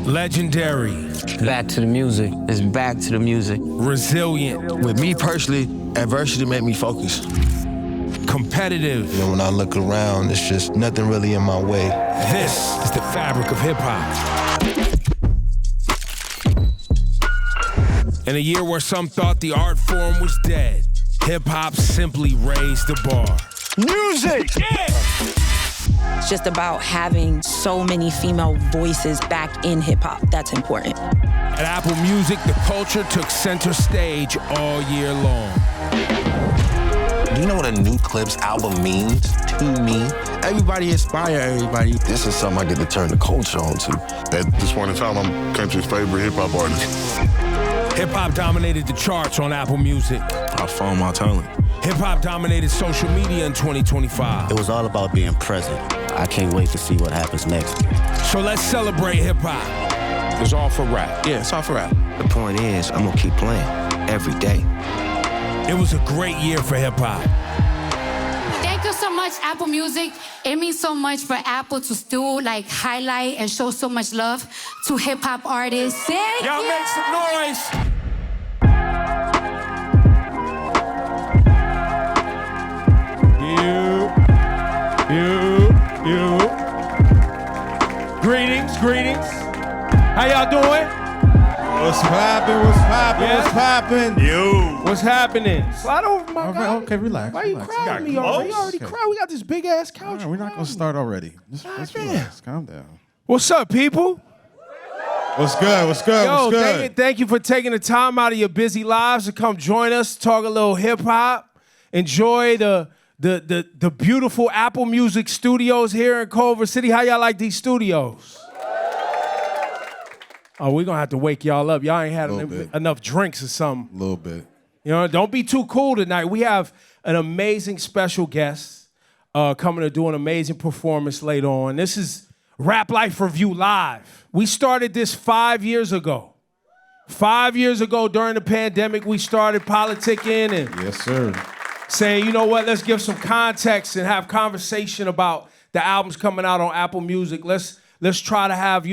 Legendary. Back to the music. It's back to the music. Resilient. With me personally, adversity made me focus. Competitive. You know, when I look around, it's just nothing really in my way. This is the fabric of hip-hop. In a year where some thought the art form was dead, hip-hop simply raised the bar. Music! Yeah! It's just about having so many female voices back in hip-hop. That's important. At Apple Music, the culture took center stage all year long. Do you know what a new Clipse album means to me? Everybody inspire everybody. This is something I get to turn the culture on to. At this point in time, I'm country's favorite hip-hop artist. Hip-hop dominated the charts on Apple Music. I found my talent. Hip-hop dominated social media in 2025. It was all about being present. I can't wait to see what happens next. So let's celebrate hip-hop. It's all for rap. Yeah, it's all for rap. The point is, I'm gonna keep playing every day. It was a great year for hip-hop. Thank you so much, Apple Music. It means so much for Apple to still highlight and show so much love to hip-hop artists. Thank Y'all you. make some noise. You. Greetings. How y'all doing? What's poppin'? Yeah. What's poppin'? You. What's happening? Slide over, my guy. Okay, relax. Why you relax. crowding me got already? You close? already crowded. We got this big ass couch. All right, we're not gonna start already. Just damn. relax. Calm down. What's up, people? What's good? Yo, thank you for taking the time out of your busy lives to come join us, talk a little hip hop, enjoy the beautiful Apple Music studios here in Culver City. How y'all like these studios? Oh, we're gonna have to wake y'all up. Y'all ain't had enough drinks or something. A little bit. You know, don't be too cool tonight. We have an amazing special guest coming to do an amazing performance later on. This is Rap Life Review Live. We started this 5 years ago. 5 years ago during the pandemic, we started politicking and Yes, sir. saying, you know what, let's give some context and have conversation about the albums coming out on Apple Music. Let's try to have,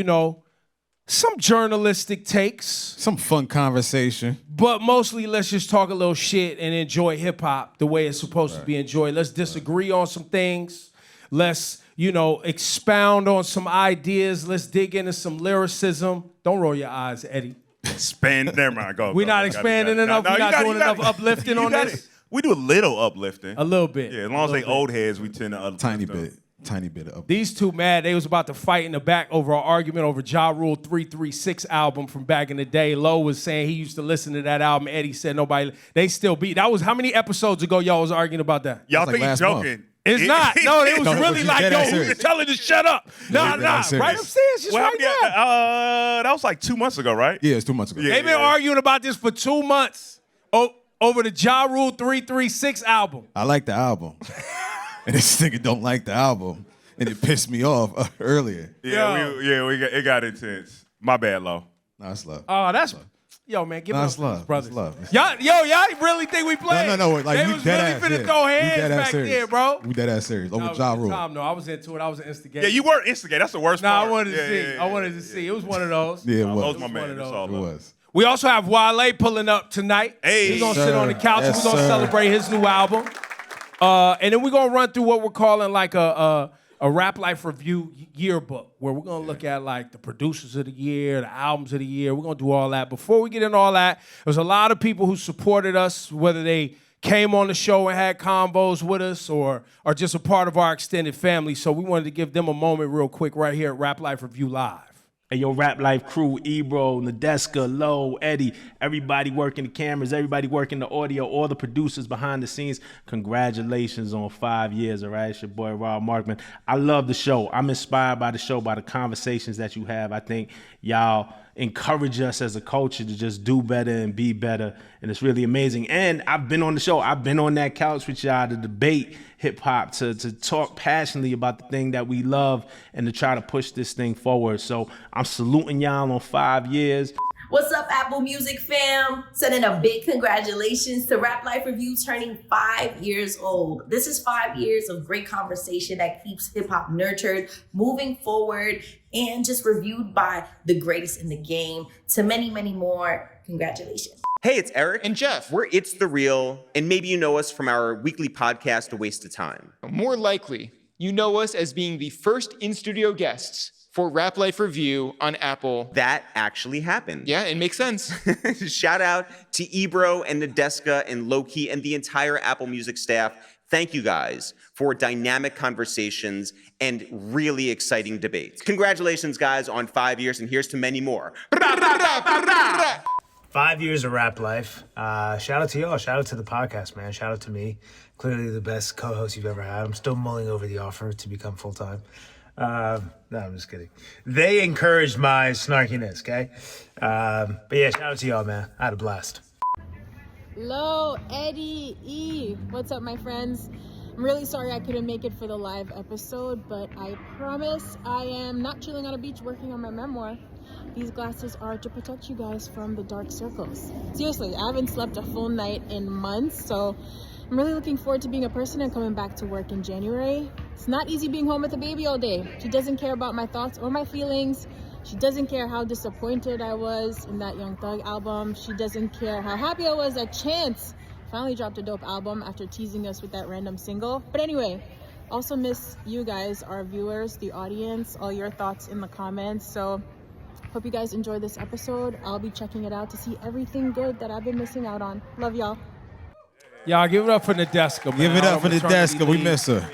some journalistic takes. Some fun conversation. But mostly, let's just talk a little shit and enjoy hip-hop the way it's supposed to be enjoyed. Let's disagree on some things. Let's, expound on some ideas. Let's dig into some lyricism. Don't roll your eyes, Eddie. Never mind. Go. We're not expanding enough. We're not doing enough uplifting on this. We do a little uplifting. A little bit. Yeah, as long as they old heads, we tend to uplift Tiny bit of. These two mad. They was about to fight in the back over an argument over Ja Rule 336 album from back in the day. Low was saying he used to listen to that album. Eddie said nobody. They still beat. That was how many episodes ago y'all was arguing about that? Y'all Like think he's last joking? month. It's not. No, it was No, really you like, dead yo, ass who's serious. telling to shut up? Nah. dead ass serious. Right upstairs, just right there. That was like 2 months ago, right? Yeah, it's 2 months ago. Yeah. They've been arguing about this for 2 months over the Ja Rule 336 album. I like the album. And this nigga don't like the album. And it pissed me off earlier. It got intense. My bad, Lo. Nah, it's love. Oh, that's... Yo, man, give Nah, us it's love. brothers. It's love. Y'all really think we playing? No. Like, they we was dead really ass. finna throw We hands dead ass back serious. there, bro. We dead ass serious. Over That was Ja a good Rule. time, though. I was into it. I was instigating. Yeah, you were instigating. That's the worst Nah, part. I wanted to see. Yeah. I wanted to see. It was one of those. Yeah, it That was. was my man. That's all It love. was. We also have Wale pulling up tonight. Hey. He's gonna Yes, sit on the sir. couch. Yes, We're gonna sir. celebrate his new album. And then we're gonna run through what we're calling like a Rap Life Review Yearbook, where we're gonna look at like the producers of the year, the albums of the year. We're gonna do all that. Before we get into all that, there's a lot of people who supported us, whether they came on the show and had combos with us or are just a part of our extended family. So we wanted to give them a moment real quick right here at Rap Life Review Live. Hey, yo, Rap Life crew, Ebro, Nadeska, Low, Eddie, everybody working the cameras, everybody working the audio, all the producers behind the scenes. Congratulations on 5 years, all right? It's your boy, Rob Markman. I love the show. I'm inspired by the show, by the conversations that you have. I think y'all encourage us as a culture to just do better and be better, and it's really amazing. And I've been on the show. I've been on that couch with y'all to debate hip-hop, to talk passionately about the thing that we love and to try to push this thing forward. So I'm saluting y'all on 5 years. What's up, Apple Music fam? Sending a big congratulations to Rap Life Review turning 5 years old. This is 5 years of great conversation that keeps hip hop nurtured, moving forward, and just reviewed by the greatest in the game. To many, many more, congratulations. Hey, it's Eric and Jeff. We're It's The Real, and maybe you know us from our weekly podcast, A Waste of Time. More likely, you know us as being the first in-studio guests for Rap Life Review on Apple. That actually happened. Yeah, it makes sense. Shout out to Ebro and Nadeska and LowKey and the entire Apple Music staff. Thank you guys for dynamic conversations and really exciting debates. Congratulations, guys, on 5 years, and here's to many more. 5 years of Rap Life. Shout out to y'all. Shout out to the podcast, man. Shout out to me. Clearly the best co-host you've ever had. I'm still mulling over the offer to become full-time. No, I'm just kidding. They encouraged my snarkiness, okay? But yeah, shout out to y'all, man. I had a blast. Hello, Eddie E. What's up, my friends? I'm really sorry I couldn't make it for the live episode, but I promise I am not chilling on a beach working on my memoir. These glasses are to protect you guys from the dark circles. Seriously, I haven't slept a full night in months, so I'm really looking forward to being a person and coming back to work in January. It's not easy being home with the baby all day. She doesn't care about my thoughts or my feelings. She doesn't care how disappointed I was in that Young Thug album. She doesn't care how happy I was that Chance finally dropped a dope album after teasing us with that random single. But anyway, also miss you guys, our viewers, the audience, all your thoughts in the comments. So hope you guys enjoy this episode. I'll be checking it out to see everything good that I've been missing out on. Love y'all. Y'all give it up for Nadeska, man. Give it up for Nadeska. We miss her.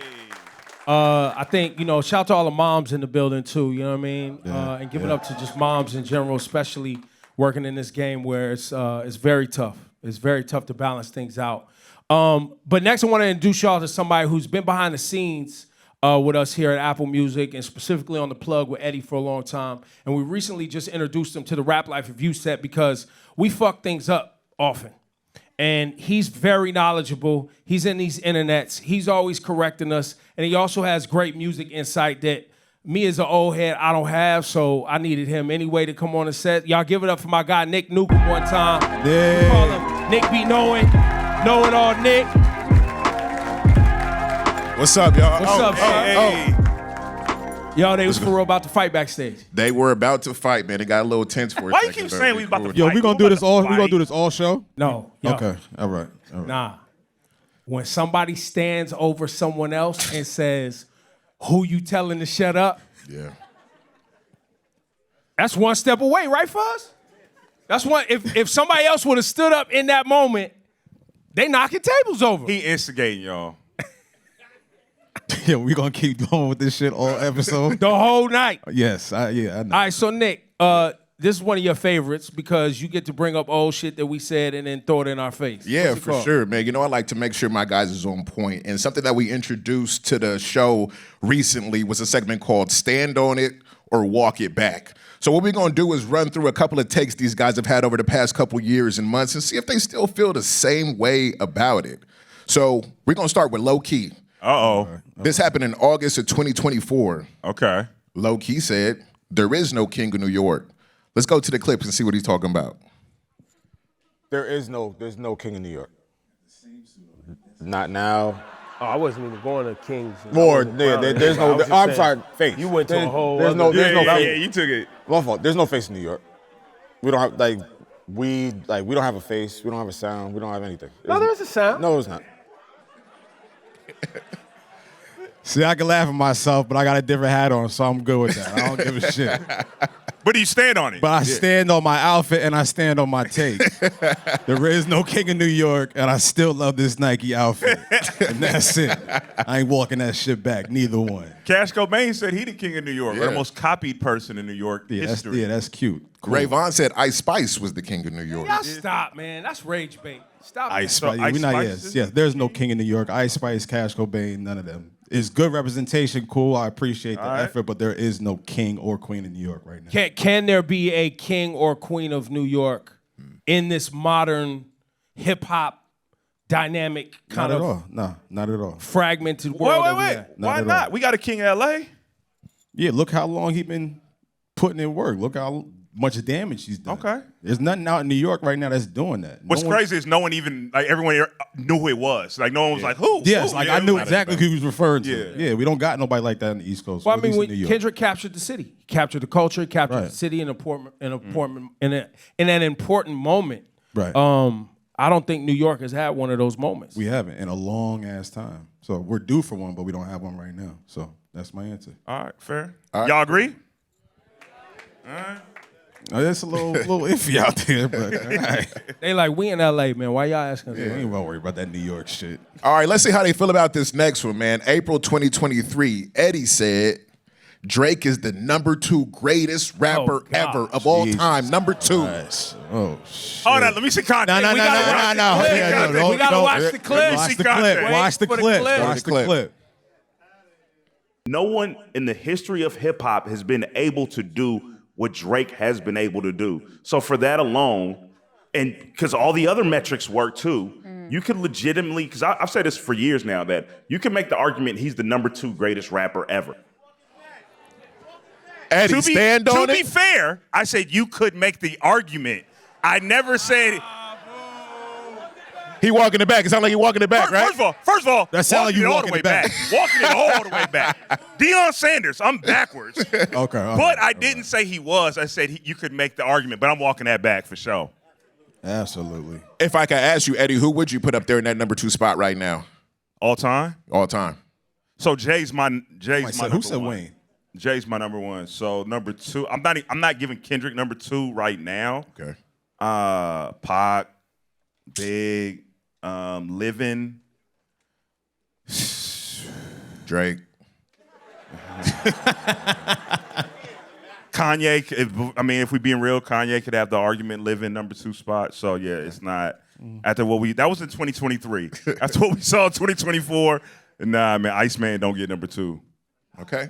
I think, shout out to all the moms in the building, too, you know what I mean? Yeah, and give it up to just moms in general, especially working in this game where it's very tough. It's very tough to balance things out. But next, I want to introduce y'all to somebody who's been behind the scenes with us here at Apple Music and specifically on the plug with Eddie for a long time. And we recently just introduced him to the Rap Life Review set because we fuck things up often. And he's very knowledgeable. He's in these internets. He's always correcting us. And he also has great music insight that me as an old head, I don't have. So I needed him anyway to come on the set. Y'all give it up for my guy, Nick Newcomb, one time. Yeah. We call him Nick be knowing it all, Nick. What's up, y'all? What's up, son? Yo, they was for real about to fight backstage. They were about to fight, man. It got a little tense for a Why second. you keep saying we about to fight? Yo, we gonna do this all. We gonna do this all show. No. Yo. Okay. All right. Nah. When somebody stands over someone else and says, "Who you telling to shut up?" Yeah. That's one step away, right, Fuzz? That's one. If somebody else would have stood up in that moment, they knocking tables over. He instigating y'all. Yeah, we gonna keep going with this shit all episode. The whole night. Yes, I know. All right, so Nick, this is one of your favorites because you get to bring up old shit that we said and then throw it in our face. Yeah, for sure, man. I like to make sure my guys is on point. And something that we introduced to the show recently was a segment called Stand On It or Walk It Back. So what we're going to do is run through a couple of takes these guys have had over the past couple years and months and see if they still feel the same way about it. So we're going to start with LowKey. Uh-oh. This happened in August of 2024. Okay. LowKey said, "There is no king of New York." Let's go to the clips and see what he's talking about. There's no king of New York. Not now. Oh, I wasn't even going to Kings. More, yeah, there's no. I'm sorry, face. You went to a whole. There's no face. Yeah, you took it. My fault. There's no face in New York. We don't have we don't have a face. We don't have a sound. We don't have anything. No, there's a sound. No, it's not. See, I can laugh at myself, but I got a different hat on, so I'm good with that. I don't give a shit. But do you stand on it? But I stand on my outfit and I stand on my take. There is no king of New York, and I still love this Nike outfit. And that's it. I ain't walking that shit back, neither one. Cash Cobain said he the king of New York, or the most copied person in New York history. That's cute. Cool. Ray Vaughn said Ice Spice was the king of New York. Y'all stop, man. That's rage bait. Stop. Ice Spice. Yes. There's no king in New York. Ice Spice, Cash Cobain, none of them. It's good representation, cool. I appreciate the effort, but there is no king or queen in New York right now. Can there be a king or queen of New York in this modern hip hop dynamic kind of? Not at all. No, not at all. Fragmented world. Wait. Why not? We got a king in LA. Yeah, look how long he been putting in work. Look how much damage he's done. Okay. There's nothing out in New York right now that's doing that. What's crazy is no one even, like, everyone knew who it was. Like, no one was like, who? Yes, Who? like Yeah, I knew it was exactly who he was referring to. Yeah. Yeah, we don't got nobody like that in the East Coast. Well, or I at mean, least in when New York. Kendrick captured the city, he captured the culture, he captured the city in an important moment. Right. I don't think New York has had one of those moments. We haven't in a long ass time. So we're due for one, but we don't have one right now. So that's my answer. All right, fair. All right. Y'all agree? All right. It's a little iffy out there, but all right. They like, we in LA, man. Why y'all asking us? Yeah, I ain't about to worry about that New York shit. All right, let's see how they feel about this next one, man. April 2023, Eddie said, Drake is the #2 greatest rapper ever of all time. #2. Nice. Oh, shit. Hold on, let me see content. No. We gotta watch the clip. Watch the clip. Watch the clip. Watch the clip. No one in the history of hip hop has been able to do what Drake has been able to do. So for that alone, and because all the other metrics work too, you could legitimately, because I've said this for years now, that you can make the argument he's the #2 greatest rapper ever. Eddie, stand on it. To it. be fair, I said you could make the argument. I never said. He walking it back. It sounds like he walking it back, right? First of all, that sound like you walking it all the way back. Walking it all the way back. Deion Sanders, I'm backwards. Okay. But I didn't say he was. I said you could make the argument, but I'm walking that back for sure. Absolutely. If I could ask you, Eddie, who would you put up there in that #2 spot right now? All time? All time. So Jay's my Who number said one. Wayne? Jay's my #1. So #2, I'm not giving Kendrick #2 right now. Okay. Pac, Big, Living, Drake. Kanye. If we being real, Kanye could have the argument Living #2 spot. So yeah, it's not after that was in 2023. After what we saw in 2024. Nah, man, Iceman don't get #2. Okay.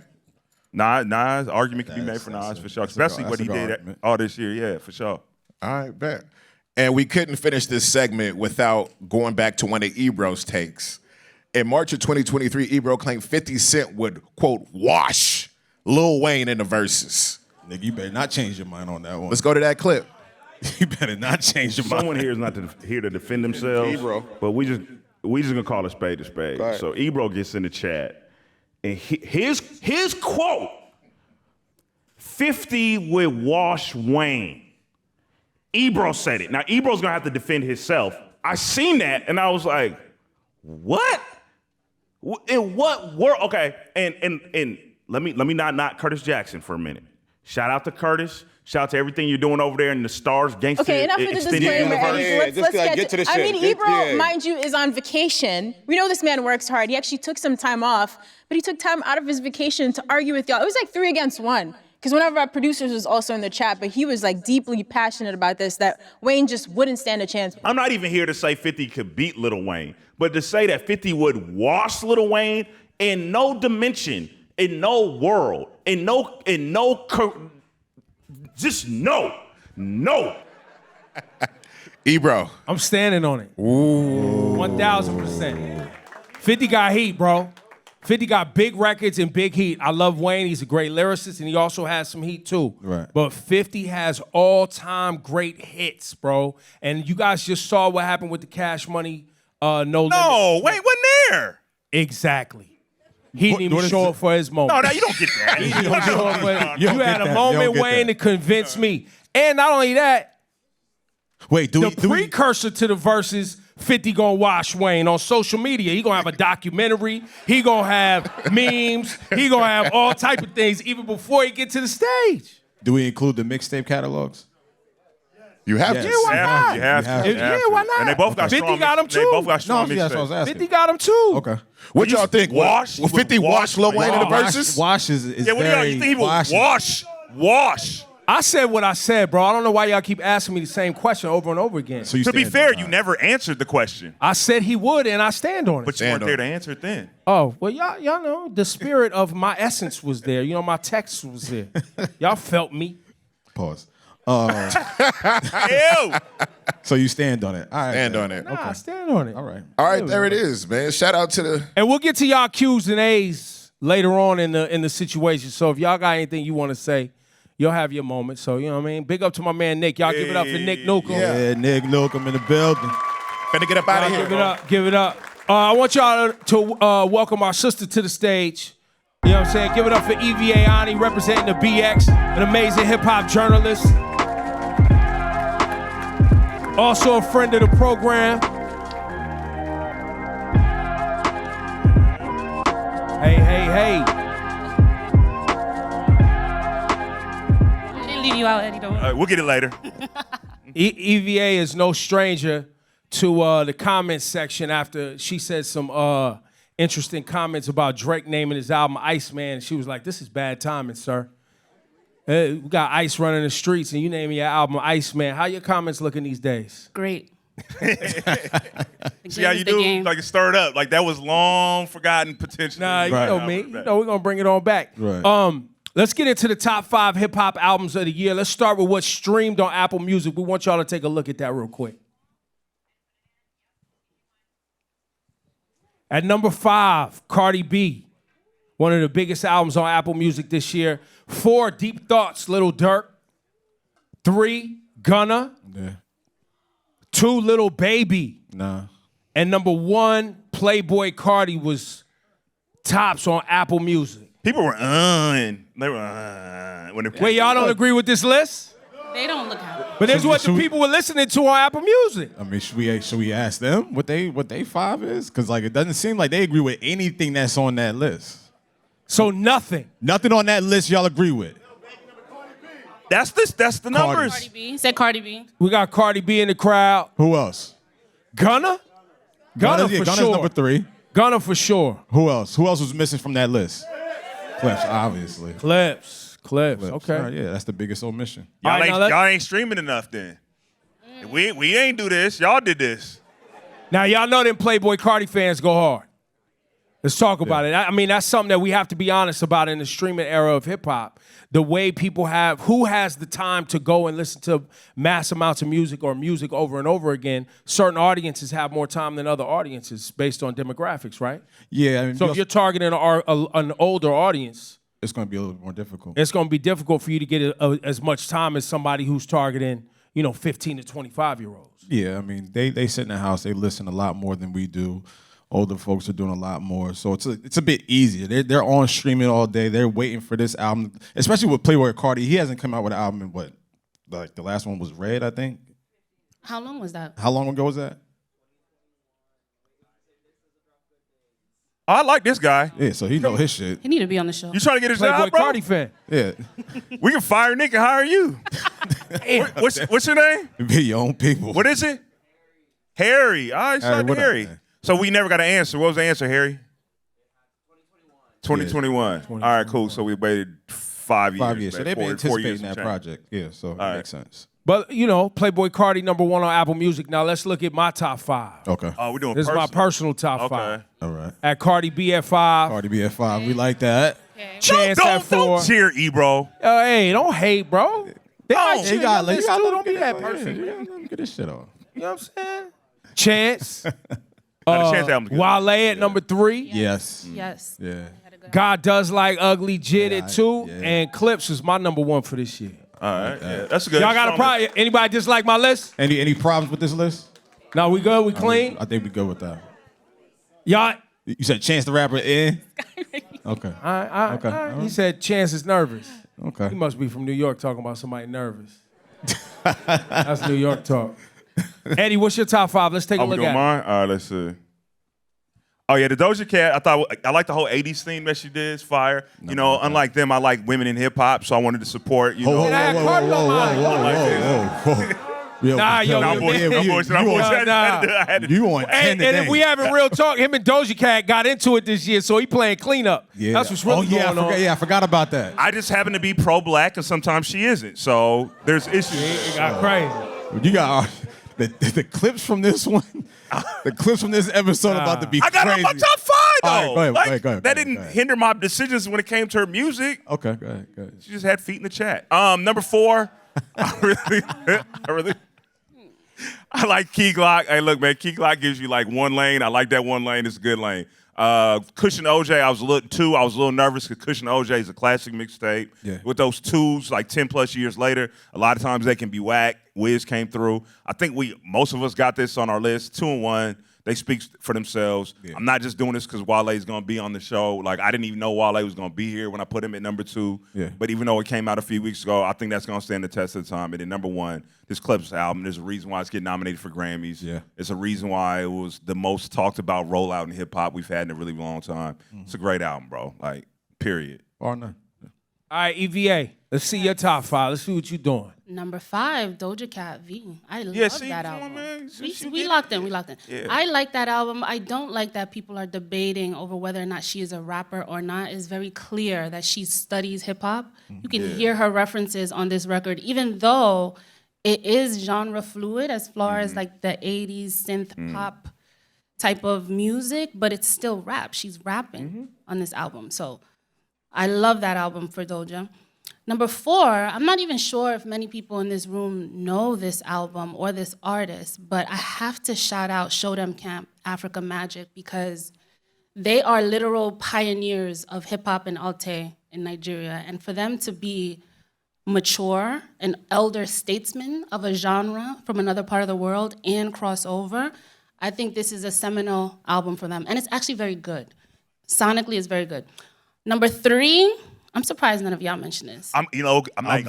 Nas, argument can be made for Nas for sure, especially what he did all this year. Yeah, for sure. All right, bet. And we couldn't finish this segment without going back to one of Ebro's takes. In March of 2023, Ebro claimed 50 Cent would, quote, wash Lil Wayne in the verses. Nigga, you better not change your mind on that one. Let's go to that clip. You better not change your mind. Someone here is not here to defend themselves, Ebro. but we just gonna call a spade a spade. Right. So Ebro gets in the chat, and his quote: 50 would wash Wayne. Ebro said it. Now Ebro's gonna have to defend himself. I seen that, and I was like, what? In what world? Okay, and let me not knock Curtis Jackson for a minute. Shout out to Curtis. Shout out to everything you're doing over there in the Stars Gangster Okay, enough of the Extended disclaimer. Universe. Let's get to the I shit. mean, Get- Ebro, yeah. mind you, is on vacation. We know this man works hard. He actually took some time off, but he took time out of his vacation to argue with y'all. It was like 3 against 1. Because one of our producers was also in the chat, but he was like deeply passionate about this, that Wayne just wouldn't stand a chance. I'm not even here to say 50 could beat Lil Wayne, but to say that 50 would wash Lil Wayne in no dimension, in no world, just no. Ebro. I'm standing on it. 1,000%. 50 got heat, bro. 50 got big records and big heat. I love Wayne. He's a great lyricist, and he also has some heat, too. Right. But 50 has all-time great hits, bro. And you guys just saw what happened with the Cash Money No Limit. No, Wayne wasn't there. Exactly. He didn't even show up for his moment. No, you don't get that. He didn't show up for- You don't You had get a that. You moment, don't get Wayne, that. to convince me. And not only that, Wait, the precursor to the verses, 50 gonna wash Wayne on social media. He gonna have a documentary. He gonna have memes. He gonna have all type of things even before he get to the stage. Do we include the mixtape catalogs? You have Yes. to. Yeah, why not? You have to. Yeah, why not? And they both got 50 strong. got him They too. both got strong No, that's what I was mixtapes. asking. 50 got him too. Okay. What y'all think? Wash? Will 50 wash Lil Wayne in the verses? Wash is Yeah, what do y'all very you think he would washy. wash? I said what I said, bro. I don't know why y'all keep asking me the same question over and over again. So you To be stand fair, on you that. never answered the question. I said he would, and I stand on it. But you Stand weren't there on to answer it then. Oh, well, y'all know the spirit of my essence was there. You know, my text was there. Y'all felt me. Pause. Ew. So you stand on it. All right. Stand on it. Nah, I stand on it. All right. All right, there it is, man. Shout out to the. And we'll get to y'all Q's and A's later on in the situation. So if y'all got anything you want to say, you'll have your moment. So, you know what I mean? Big up to my man Nick. Y'all give it up for Nick Newcomb. Yeah, Nick Newcomb in the building. Finna get up out of here. Give it up. Give it up. I want y'all to welcome our sister to the stage. You know what I'm saying? Give it up for Ivie Ani, representing the BX, an amazing hip-hop journalist. Also a friend of the program. Hey. I didn't leave you out, Eddie, though. We'll get it later. EVA is no stranger to the comments section after she said some interesting comments about Drake naming his album Iceman. She was like, this is bad timing, sir. We got Ice running the streets and you naming your album Iceman. How your comments looking these days? Great. See how you do? Like it stirred up. Like that was long forgotten potential. Nah, you know me. You know we're gonna bring it on back. Right. Let's get into the top 5 hip-hop albums of the year. Let's start with what's streamed on Apple Music. We want y'all to take a look at that real quick. At number 5, Cardi B. One of the biggest albums on Apple Music this year. 4, Deep Thoughts, Lil Durk. 3, Gunna. Yeah. 2, Lil Baby. Nah. And number 1, Playboy Cardi was tops on Apple Music. People were They were when Wait, y'all don't agree with this list? They don't look happy. But this is what the people were listening to on Apple Music. I mean, should we ask them what they 5 is? Because like it doesn't seem like they agree with anything that's on that list. So nothing on that list y'all agree with. That's the numbers. Cardi B. Said Cardi B. We got Cardi B in the crowd. Who else? Gunna for Gunna's sure. number 3. Gunna for sure. Who else? Who else was missing from that list? Clipse, obviously. Clipse. Okay. All right, yeah, that's the biggest omission. Y'all ain't streaming enough then. We ain't do this. Y'all did this. Now y'all know them Playboy Cardi fans go hard. Let's talk about it. I mean, that's something that we have to be honest about in the streaming era of hip hop. The way people who has the time to go and listen to mass amounts of music or music over and over again. Certain audiences have more time than other audiences based on demographics, right? Yeah. I mean, So if you're targeting an older audience, it's going to be a little more difficult. it's going to be difficult for you to get as much time as somebody who's targeting, 15 to 25-year-olds. Yeah, I mean, they sit in the house, they listen a lot more than we do. Older folks are doing a lot more, so it's a bit easier. They're on streaming all day. They're waiting for this album, especially with Playboy Cardi. He hasn't come out with an album in what, like the last one was Red, I think. How long was that? How long ago was that? I like this guy. Yeah, so he know his shit. He need to be on the show. You trying to get his Playboy job, bro? Cardi fan. Yeah, We can fire Nick and hire you. What's your name? be your own people. What is it? Harry. All right, shout out to what up, Harry. man? So we never got an answer. What was the answer, Harry? 2021. All right, cool. So we waited 5 years. 5 years. So man. they've been 4 years anticipating that change. project. Yeah, so it makes sense. But, Playboy Cardi number 1 on Apple Music. Now let's look at my top 5. Okay. Oh, we're doing This is my personal top 5. All right. At Cardi B at 5. Cardi B at 5. We like that. Chance at 4. Don't cheer, Ebro. Hey, don't hate, bro. They might cheer You got your list to too. let Don't be him that person. let him get his shit on. You know what I'm saying? Chance. Chance album's good. Wale at number 3. Yes. Yes. Yeah. God Does Like Ugly Jid at 2. yeah. And Clipse is my number 1 for this year. All right, yeah, that's a good. Y'all got a problem? Anybody dislike my list? Any problems with this list? No, we good? We clean? I think we good with that. Y'all. You said Chance the Rapper in? Okay. Okay. All He right. said Chance is nervous. Okay. He must be from New York talking about somebody nervous. That's New York talk. Eddie, what's your top 5? Let's take a we look doing at it. mine? All right, let's see. Oh yeah, the Doja Cat. I like the whole '80s theme that she did. It's fire. Unlike them, I like women in hip hop, so I wanted to support. Whoa. Nah, yo, Nah, you boys, man. nah, boys, nah, boys. I had to- You on 10 And if we having real talk, him and Doja Cat got into it this year, so he playing cleanup. Yeah. That's what's really going on. I forgot about that. I just happen to be pro-black, and sometimes she isn't. So there's issues. It got crazy. You got the clips from this one, the clips from this episode about to be I got crazy. it on my top 5 though. All right, go ahead, Like, go ahead. that didn't hinder my decisions when it came to her music. Okay, go ahead. She just had feet in the chat. Number 4, I like Key Glock. Hey, look, man, Key Glock gives you like one lane. I like that one lane. It's a good lane. Cushion OJ, I was a little nervous because Cushion OJ is a classic mixtape. Yeah. With those twos, like 10 plus years later, a lot of times they can be whack. Wiz came through. I think most of us got this on our list. 2 and 1. They speak for themselves. Yeah. I'm not just doing this because Wale is going to be on the show. Like, I didn't even know Wale was going to be here when I put him at number 2. Yeah. But even though it came out a few weeks ago, I think that's going to stand the test of time. And then number 1, this Clipse album, there's a reason why it's getting nominated for Grammys. Yeah. It's a reason why it was the most talked about rollout in hip-hop we've had in a really long time. It's a great album, bro. Like, period. Or none. All right, EVA, let's see your top 5. Let's see what you're doing. Number 5, Doja Cat V. I love that album. We locked in. Yeah. I like that album. I don't like that people are debating over whether or not she is a rapper or not. It's very clear that she studies hip hop. You can hear her references on this record, even though it is genre fluid as far as like the 80s synth pop type of music, but it's still rap. She's rapping on this album. So I love that album for Doja. Number 4, I'm not even sure if many people in this room know this album or this artist, but I have to shout out Show Them Camp, Africa Magic, because they are literal pioneers of hip-hop and Alte in Nigeria. And for them to be mature, an elder statesman of a genre from another part of the world and cross over, I think this is a seminal album for them. And it's actually very good. Sonically, it's very good. Number 3, I'm surprised none of y'all mentioned this. I'm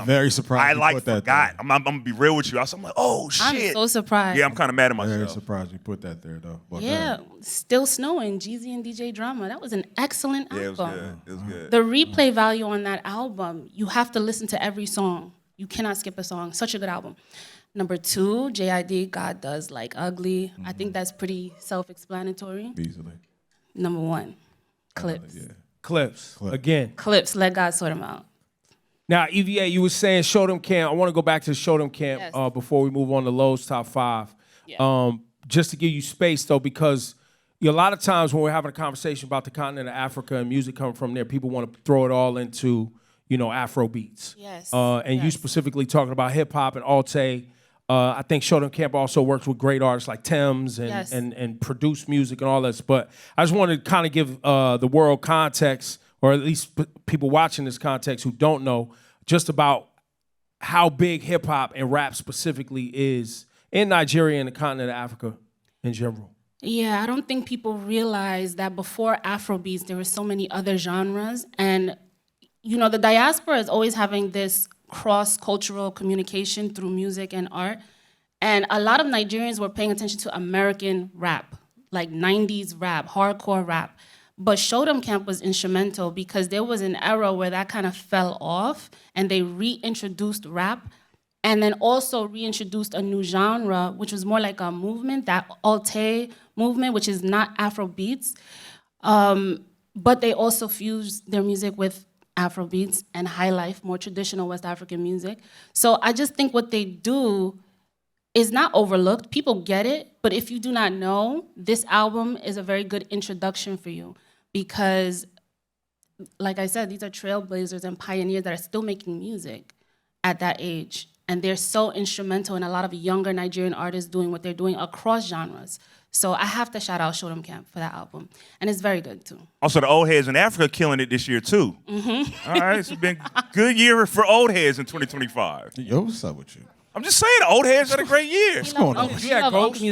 very surprised. I forgot. I'm gonna be real with you. I'm like, oh shit. I'm so surprised. Yeah, I'm kind of mad at myself. Very surprised you put that there though. But Yeah, Still Snowing, Jeezy and DJ Drama. That was an excellent album. Yeah, it was good. It was good. The replay value on that album, you have to listen to every song. You cannot skip a song. Such a good album. Number 2, JID, God Does Like Ugly. I think that's pretty self-explanatory. Easily. Number 1, Clipse. Clipse. Again. Clipse, Let God Sort Them Out. Now, EVA, you were saying Show Them Camp. I want to go back to Show Them Camp Yes. Before we move on to Low's top 5. Just to give you space, though, because a lot of times when we're having a conversation about the continent of Africa and music coming from there, people want to throw it all into, Afro beats. Yes. And you specifically talking about hip-hop and Alte. I think Show Them Camp also works with great artists like Thames and produce music and all this. But I just wanted to kind of give the world context, or at least people watching this context who don't know, just about how big hip hop and rap specifically is in Nigeria and the continent of Africa in general. Yeah, I don't think people realize that before Afrobeats, there were so many other genres. And, the diaspora is always having this cross-cultural communication through music and art. And a lot of Nigerians were paying attention to American rap, like 90s rap, hardcore rap. But Show Them Camp was instrumental because there was an era where that kind of fell off and they reintroduced rap and then also reintroduced a new genre, which was more like a movement, that Alte movement, which is not Afro beats. But they also fused their music with Afro beats and high life, more traditional West African music. So I just think what they do is not overlooked. People get it, but if you do not know, this album is a very good introduction for you because, like I said, these are trailblazers and pioneers that are still making music at that age. And they're so instrumental in a lot of younger Nigerian artists doing what they're doing across genres. So I have to shout out Show Them Camp for that album. And it's very good, too. Also, the old heads in Africa killing it this year, too. Mm-hmm. All right, it's been a good year for old heads in 2025. Yo, what's up with you? I'm just saying, the old heads had a great year. What's going on? You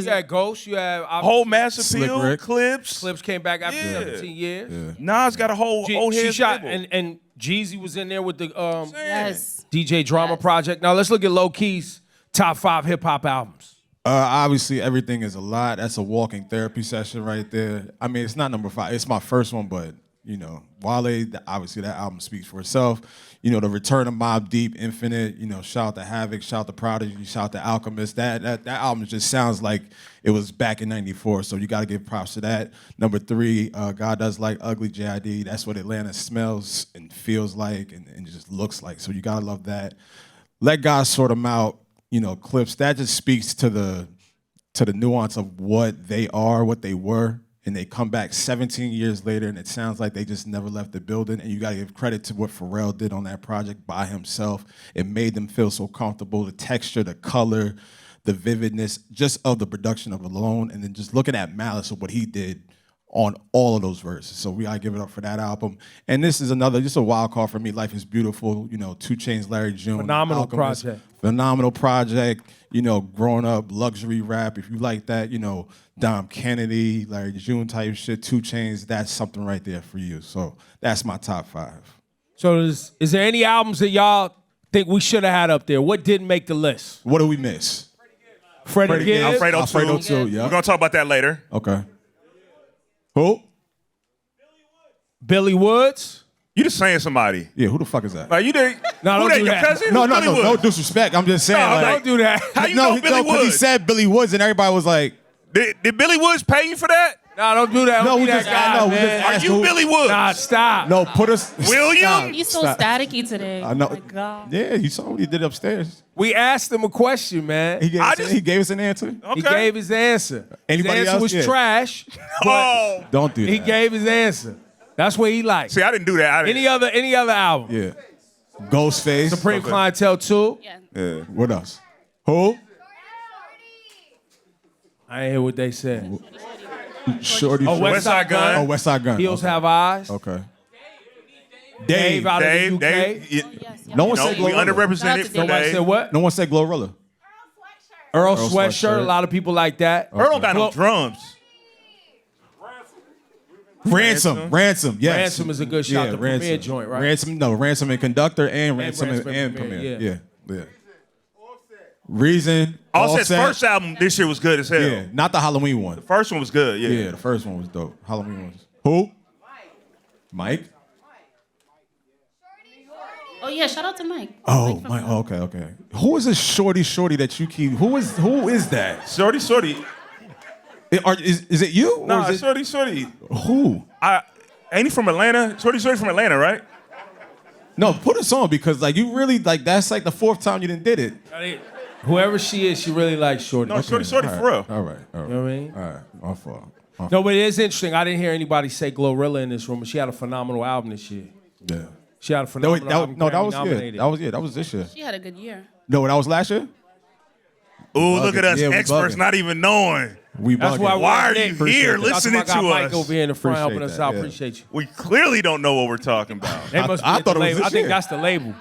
had Ghost. You had Whole Mass Slick Appeal, Rick. Clipse. Clipse came back after 17 years. Yeah. Nas got a whole old She heads shot, label. and Jeezy was in there with the Yes. DJ Drama Project. Now let's look at LowKey's top 5 hip hop albums. Obviously, Everything Is a Lot. That's a walking therapy session right there. I mean, it's not number 5. It's my first one, but, Wale, obviously that album speaks for itself. The return of Mobb Deep, Infinite, shout out to Havoc, shout out to Prodigy, shout out to Alchemist. That album just sounds like it was back in 94, so you got to give props to that. Number 3, God Does Like Ugly, JID. That's what Atlanta smells and feels like and just looks like, so you got to love that. Let God Sort Them Out. Clipse, that just speaks to the nuance of what they are, what they were, and they come back 17 years later, and it sounds like they just never left the building, and you got to give credit to what Pharrell did on that project by himself. It made them feel so comfortable, the texture, the color, the vividness, just of the production of alone, and then just looking at Malice of what he did on all of those verses. So we gotta give it up for that album. And this is just a wild card for me. Life is Beautiful, 2 Chainz, Larry June. Phenomenal Alchemist. project. Phenomenal project, growing up, luxury rap. If you like that, Dom Kennedy, Larry June type shit, 2 Chainz, that's something right there for you. So that's my top 5. So is there any albums that y'all think we should have had up there? What didn't make the list? What do we miss? Freddie Gibbs. Alfredo 2. Yeah. We're gonna talk about that later. Okay. Who? Billy Woods. You just saying somebody. Yeah, who the fuck is that? Like you did. No, who don't that? do Your that. cousin? No, Who's no, Billy no, no Woods? disrespect. I'm just saying. No, like, Don't do that. How you know Billy because he Woods? said Billy Woods, and everybody was like, Did Billy Woods pay you for that? No, don't do that. No, Don't we be just- that guy, no, we man. just Are asked you who- Billy Woods? Nah, stop. no, put us. William? He's so Stop. staticky today. I know. Oh my God. Yeah, you saw what he did upstairs. We asked him a question, man. He gave us an answer. He gave his answer. Anybody his answer else? was Yeah. trash. Oh, Don't do that. He gave his answer. That's what he liked. see, I didn't do that. I didn't. Any other album? Yeah. Ghostface. Supreme Clientele 2. Yeah. What else? Who? I ain't hear what they said. Shorty. Oh, West Side Gun. Oh, West Side Gun. Heels Okay. Have Eyes. Okay. Dave out of the UK. No one said we Glorilla. underrepresented for Nobody Dave. said what? No one said Glorilla. Earl Earl Sweatshirt. Sweatshirt. A lot of people like that. Earl don't got no drums. Ransom. Yes. Ransom is a good shot. The Premier joint, right? Ransom and Conductor and Ransom Ransom and and Premier. Premier, Yeah. Reason. Offset's first album this year was good as hell. Yeah, not the Halloween one. The first one was good. Yeah. Yeah, the first one was dope. Halloween was. Who? Mike? Oh yeah, shout out to Mike. Oh, Mike. Oh, okay. Who is this shorty that you keep? Who is that? Shorty. Is it you? Or Nah, is it, Shorty. who? Ain't he from Atlanta? Shorty from Atlanta, right? No, put us on because you really that's the 4th time you didn't did it. Whoever she is, she really likes Shorty. No, Shorty All for right, real. All right. You know what I mean? All right, my fault. No, but it is interesting. I didn't hear anybody say Glorilla in this room, but she had a phenomenal album this year. Yeah. She had a phenomenal album. No, that was Grammy-nominated. good. That was this year. She had a good year. No, that was last year. Ooh, look at us Yeah, we experts bugging. not even knowing. We That's bugging. why Why are Nick. you Appreciate here that. listening That's why I to got us? Mike over here in the front Appreciate helping us that, out. yeah. Appreciate you. We clearly don't know what we're talking about. They must be I at thought the it was label. this I think year. that's the label.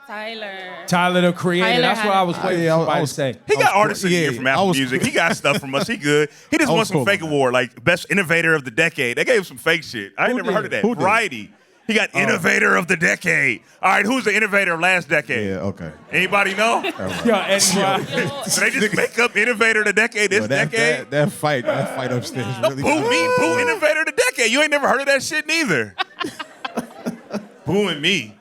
Tyler. Tyler the Creator. Tyler That's had what I it. was waiting Yeah, for I somebody was- to say. He got was artists of the cool. year from Yeah, I Apple was Music. cool. He got stuff from us. He good. He just I won was some cool fake on that. award, like Best Innovator of the Decade. They gave him some fake shit. I ain't Who never did? heard of that. Who did? Variety. He got Innovator of the Decade. All right, who's the Innovator of last decade? Yeah. Okay. Anybody know? Yo, Eddie Rock. So they just make up Innovator of the Decade this decade? That fight upstairs really. Boo Innovator of the Decade. You ain't never heard of that shit neither. Booing me.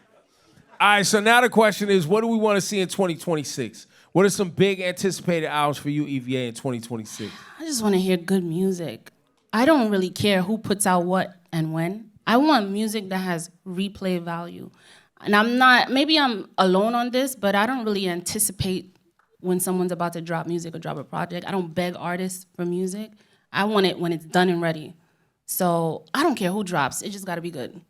All right, so now the question is, what do we want to see in 2026? What are some big anticipated albums for you, EVA, in 2026? I just want to hear good music. I don't really care who puts out what and when. I want music that has replay value. And maybe I'm alone on this, but I don't really anticipate when someone's about to drop music or drop a project. I don't beg artists for music. I want it when it's done and ready. So I don't care who drops. It just got to be good.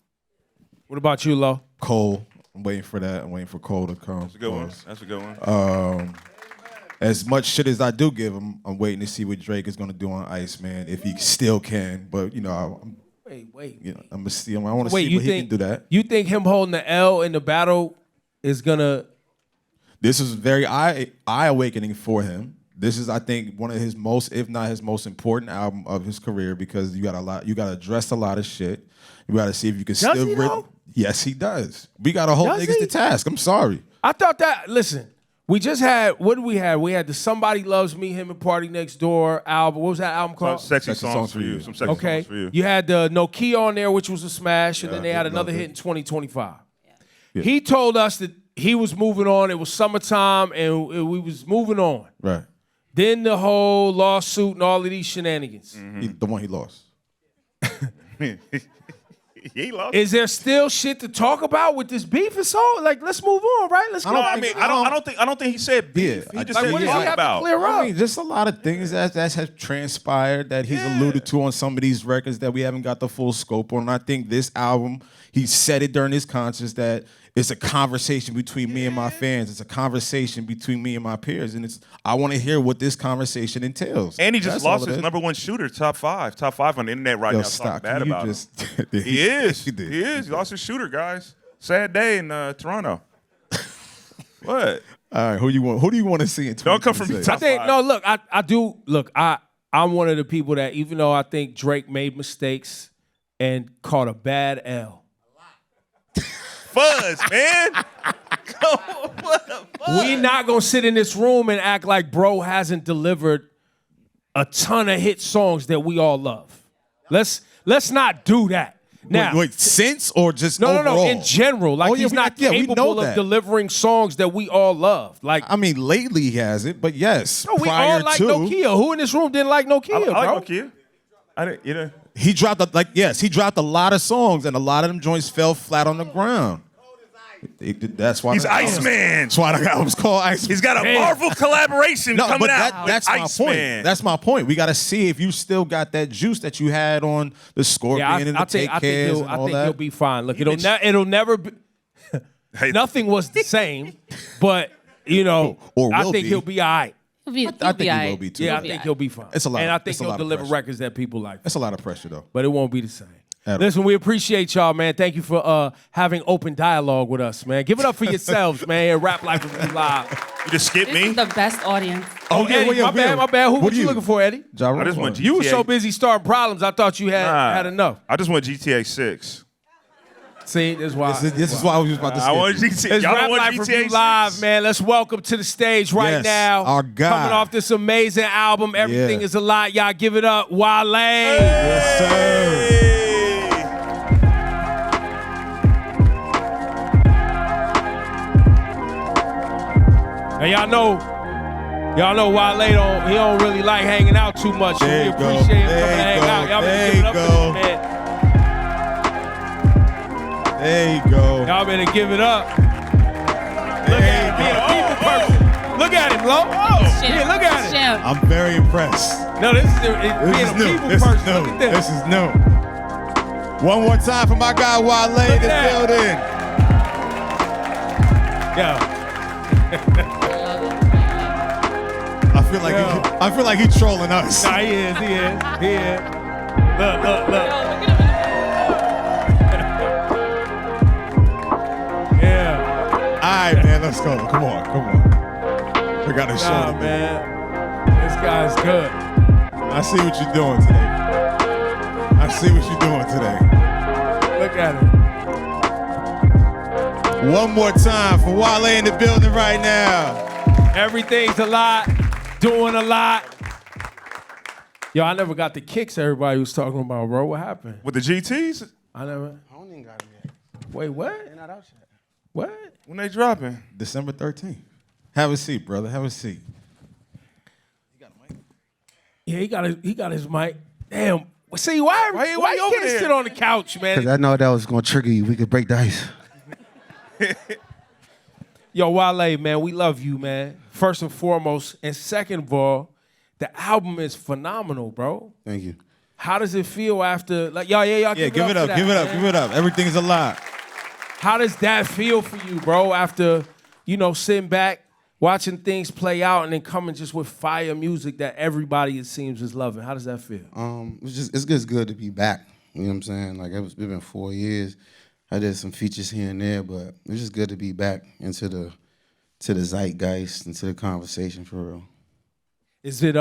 What about you, Lo? Cole. I'm waiting for that. I'm waiting for Cole to come. That's a good one. That's a good one. As much shit as I do give him, I'm waiting to see what Drake is gonna do on Ice, man. If he still can, but Wait. I'm gonna see him. I want to see what he can do that. You think him holding the L in the battle is gonna? This is very eye awakening for him. This is, I think, one of his most, if not his most important album of his career because you got to address a lot of shit. You got to see if you can Does still. he, though? Yes, he does. We got to hold Does niggas he? to task. I'm sorry. I thought that. Listen, we just had. What did we have? We had the Somebody Loves Me, him and Party Next Door album. What was that album called? Sexy songs for you. Some sexy Okay. songs for you. You had the No Key on there, which was a smash, and Yeah, then they had I another loved hit it. in 2025. Yeah. He told us that he was moving on. It was summertime, and we was moving on. Right. Then the whole lawsuit and all of these shenanigans. The one he lost. He lost. Is there still shit to talk about with this beef and so? Like, let's move on, right? Let's go. I don't think he said beef. Yeah, He just like, said what does he talk have to about. clear up? I mean, just a lot of things that have transpired that he's alluded to on some of these records that we haven't got the full scope on. I think this album, he said it during his concerts that It's a conversation between me and my fans. It's a conversation between me and my peers, and I want to hear what this conversation entails. And he just That's lost all it his is. number one shooter, top five on the internet right Yo, now. stop. Talking bad Can you about just- him. He is. He is. He lost his shooter, guys. Sad day in Toronto. What? All right, who do you want to see in 2026? Don't come from me. I think no. Look, I do. Look, I'm one of the people that even though I think Drake made mistakes and caught a bad L. Fuzz, man. We not gonna sit in this room and act like bro hasn't delivered a ton of hit songs that we all love. Let's not do that. Now, wait, since or just no, overall? in general, like he's not capable of delivering songs that we all love. Like, I mean, lately he hasn't, but yes, no, we prior all like to, Nokia. Who in this room didn't like Nokia, I bro? like Nokia. I didn't, you know. He dropped he dropped a lot of songs, and a lot of them joints fell flat on the ground. That's why He's Iceman. That's why the album's called Iceman. He's got a Marvel collaboration coming out. That's my point. That's my point. We got to see if you still got that juice that you had on the Scorpion and the Take Cares and all I think that. he'll be fine. Look, it'll never be. Nothing was the same, but you know, Or I will think be. he'll be all right. I think he will be too. Yeah, I think he'll be fine. It's a lot. And I think it's a he'll lot of deliver pressure. records that people like. That's a lot of pressure, though. But it won't be the same. At all. Listen, we appreciate y'all, man. Thank you for having open dialogue with us, man. Give it up for yourselves, man. At Rap Life Review Live. You just skip This me? is the best audience. Oh, Eddie, my bad. What you looking for, Eddie? I just want GTA. You were so busy starting problems, I thought you had enough. I just want GTA 6. See, this is why. This is why I was about to say. I want GTA. It's Y'all Rap want Life GTA Review 6? Live, man. Let's welcome to the stage right Yes, now. our guy. Coming off this amazing album, Everything Yeah. is a Lot. Y'all give it up, Wale. Yes, sir. And y'all know Wale don't really like hanging out too much. So There we you go. appreciate him There coming to you hang go. out. Y'all There better give it you up go. for this man. There you go. Y'all better give it up. Look at him being a people person. Look at him, Lo. Oh, yeah, look at him. I'm very impressed. No, this is This being is a new. people This person. is new. Look at this. This is new. One more time for my guy Wale in the building. Yeah. I feel like he's trolling us. Nah, he is. Look. Yeah. All right, man, let's go. Come on. We got a show. Nah, man. This guy's good. I see what you're doing today. Look at him. One more time for Wale in the building right now. Everything's a lot. Doing a lot. Yo, I never got the kicks everybody was talking about, bro. What happened? With the GTs? I don't even got them yet. Wait, what? They're not out yet. What? When they dropping? December 13th. Have a seat, brother. Have a seat. Yeah, he got his mic. Damn. See, why you over can't there? sit on the couch, man? Because I know that was going to trigger you. We could break the ice. Yo, Wale, man, we love you, man. First and foremost. And second of all, the album is phenomenal, bro. Thank you. How does it feel after, like, y'all Yeah, give it up. Give it up. Everything's a lot. How does that feel for you, bro, after, sitting back, watching things play out, and then coming just with fire music that everybody, it seems, is loving? How does that feel? It's just good to be back. You know what I'm saying? Like, it's been 4 years. I did some features here and there, but it's just good to be back into the zeitgeist, into the conversation for real. Is it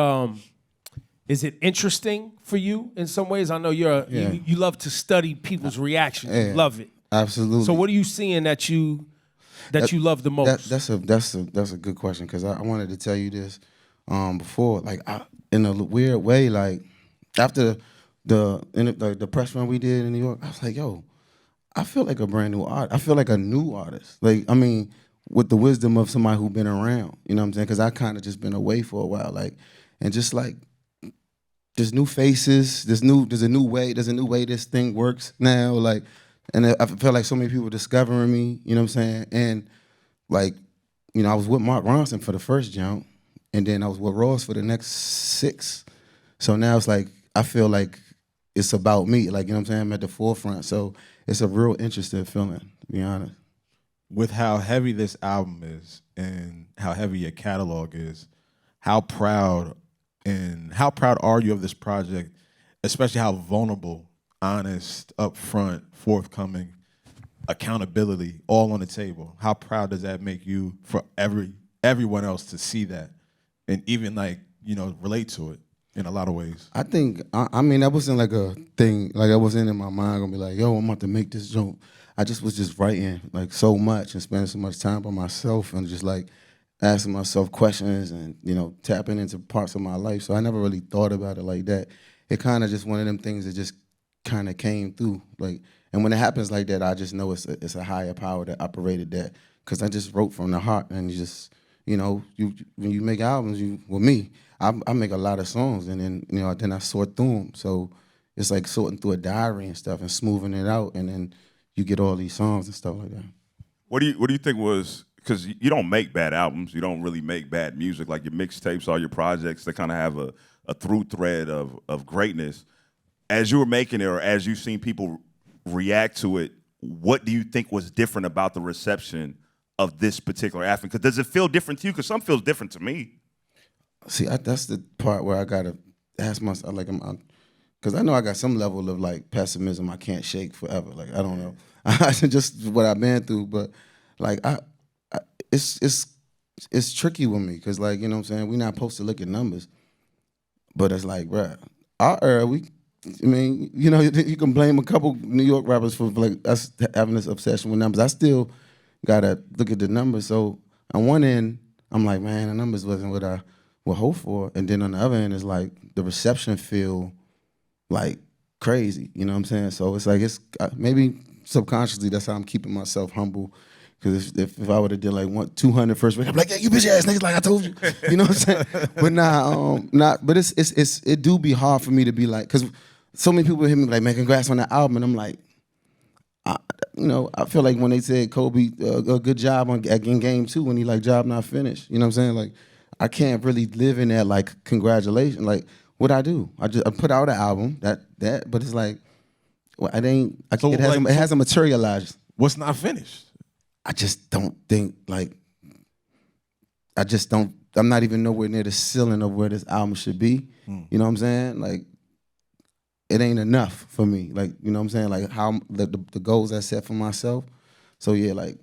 interesting for you in some ways? I know you love to study people's reactions. You love it. Absolutely. So what are you seeing that you love the most? That's a good question, because I wanted to tell you this before. Like, in a weird way, like after the press run we did in New York, I was like, yo, I feel like a brand new artist. I feel like a new artist. Like, I mean, with the wisdom of somebody who's been around, you know what I'm saying? Because I kind of just been away for a while, like, and just like, there's new faces, there's a new way this thing works now, like, and I feel like so many people discovering me, you know what I'm saying? And like, I was with Mark Ronson for the first jump, and then I was with Ross for the next 6. So now it's like, I feel like it's about me, like, you know what I'm saying? I'm at the forefront, so it's a real interesting feeling, to be honest. with how heavy this album is and how heavy your catalog is, how proud are you of this project, especially how vulnerable, honest, upfront, forthcoming, accountability, all on the table. How proud does that make you for everyone else to see that and even relate to it in a lot of ways? I think, I mean, that wasn't like a thing, like I wasn't in my mind gonna be like, yo, I'm about to make this joke. I was just writing like so much and spending so much time by myself and just like asking myself questions and, tapping into parts of my life. So I never really thought about it like that. It kind of just one of them things that just kind of came through. Like, and when it happens like that, I just know it's a higher power that operated that, because I just wrote from the heart. And when you make albums, I make a lot of songs, and then I sort through them. So it's like sorting through a diary and stuff and smoothing it out, and then you get all these songs and stuff like that. What do you think was, because you don't make bad albums, you don't really make bad music, like your mixtapes, all your projects, they kind of have a through thread of greatness. As you were making it, or as you've seen people react to it, what do you think was different about the reception of this particular album? Because does it feel different to you? Because some feels different to me. See, that's the part where I gotta ask myself, like, because I know I got some level of like pessimism I can't shake forever. Like, I don't know, just what I've been through, but like it's tricky with me, because like, you know what I'm saying, we're not supposed to look at numbers, but it's like, bruh, our era, you can blame a couple New York rappers for like us having this obsession with numbers. I still gotta look at the numbers. So on one end, I'm like, man, the numbers wasn't what I would hope for, and then on the other end is like the reception feel like crazy. You know what I'm saying? So it's like maybe subconsciously that's how I'm keeping myself humble. Because if I would have did like 200 first week, I'm like, yeah, you bitch ass niggas, like I told you. You know what I'm saying? But but it do be hard for me to be like, because so many people hit me like, man, congrats on that album, and I'm like, I feel like when they said Kobe, a good job in game 2, when he like job not finished. You know what I'm saying? Like, I can't really live in that like congratulations. Like, what I do? I put out an album that, but it's like, well, it hasn't materialized. What's not finished? I just don't think I'm not even nowhere near the ceiling of where this album should be. You know what I'm saying? Like, it ain't enough for me. Like, you know what I'm saying? Like, how the goals I set for myself. So yeah, like,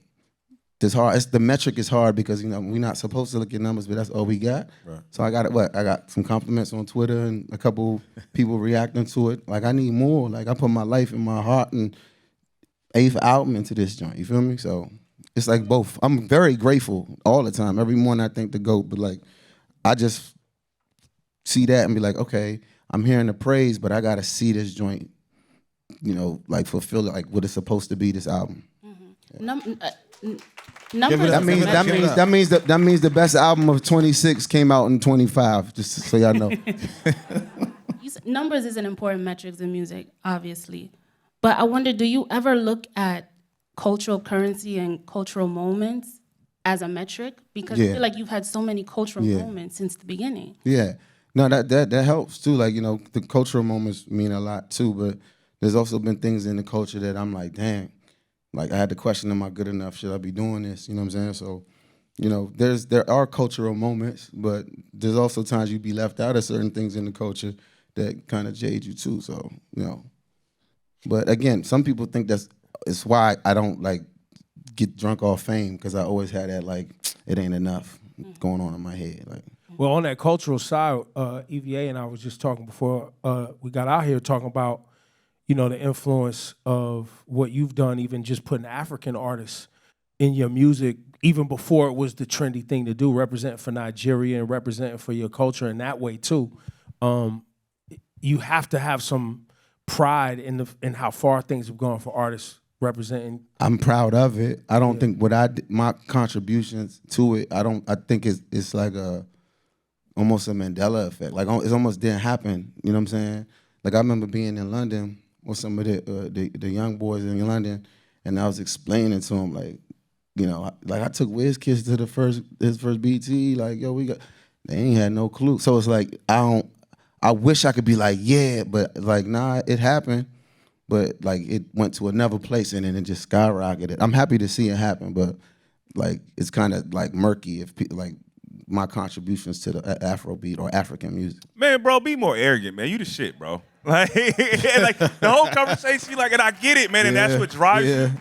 it's hard. The metric is hard because, we're not supposed to look at numbers, but that's all we got. Right. So I got some compliments on Twitter and a couple people reacting to it. Like, I need more. Like, I put my life and my heart and 8th album into this joint. You feel me? So it's like both. I'm very grateful all the time. Every morning I thank the GOAT, but like, I just see that and be like, okay, I'm hearing the praise, but I gotta see this joint, like fulfill like what it's supposed to be. This album. Numbers. That means the best album of 26 came out in 25. Just so y'all know. Numbers is an important metric in music, obviously, but I wonder, do you ever look at cultural currency and cultural moments as a metric? Because I feel like you've had so many cultural moments since the beginning. Yeah. No, that helps too. Like, the cultural moments mean a lot too, but there's also been things in the culture that I'm like, dang, like I had to question, am I good enough? Should I be doing this? You know what I'm saying? So, there are cultural moments, but there's also times you be left out of certain things in the culture that kind of jade you too. So, but again, some people think it's why I don't like get drunk off fame, because I always had that like, it ain't enough going on in my head. Like, well, on that cultural side, EVA and I was just talking before we got out here, talking about, the influence of what you've done, even just putting African artists in your music, even before it was the trendy thing to do, representing for Nigeria and representing for your culture in that way too. You have to have some pride in how far things have gone for artists representing. I'm proud of it. I don't think my contributions to it, I think it's like almost a Mandela effect. Like, it almost didn't happen. You know what I'm saying? Like, I remember being in London with some of the young boys in London, and I was explaining to them, like, like I took Wiz Kids to his first BT. Like, yo, they ain't had no clue. So it's like, I wish I could be like, yeah, but like, nah, it happened. but like it went to another place and then it just skyrocketed. I'm happy to see it happen, but like it's kind of like murky if people like my contributions to the Afrobeat or African music. Man, bro, be more arrogant, man. You the shit, bro. Like the whole conversation, like, and I get it, man, and that's what drives you.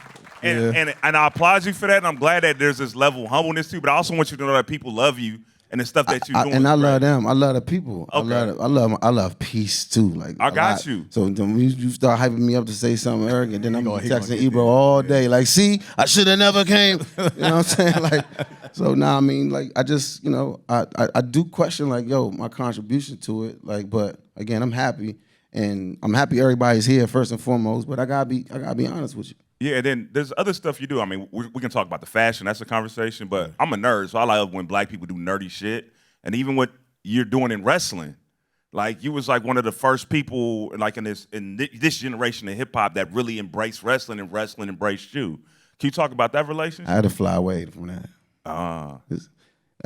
And I applaud you for that, and I'm glad that there's this level of humbleness too. But I also want you to know that people love you and the stuff that you're doing. And I love them. I love the people. Okay. I love peace too. Like I got you. So when you start hyping me up to say something arrogant, then I'm texting Ebro all day. Like, see, I should have never came. You know what I'm saying? Like, so now I mean, like, I just, you know, I do question like, yo, my contribution to it. Like, but again, I'm happy, and I'm happy everybody's here first and foremost. But I gotta be honest with you. Yeah, and then there's other stuff you do. I mean, we can talk about the fashion. That's a conversation. But I'm a nerd, so I like when black people do nerdy shit. And even what you're doing in wrestling, like you was like one of the first people, like in this generation of hip hop that really embraced wrestling, and wrestling embraced you. Can you talk about that relationship? I had to fly away from that. I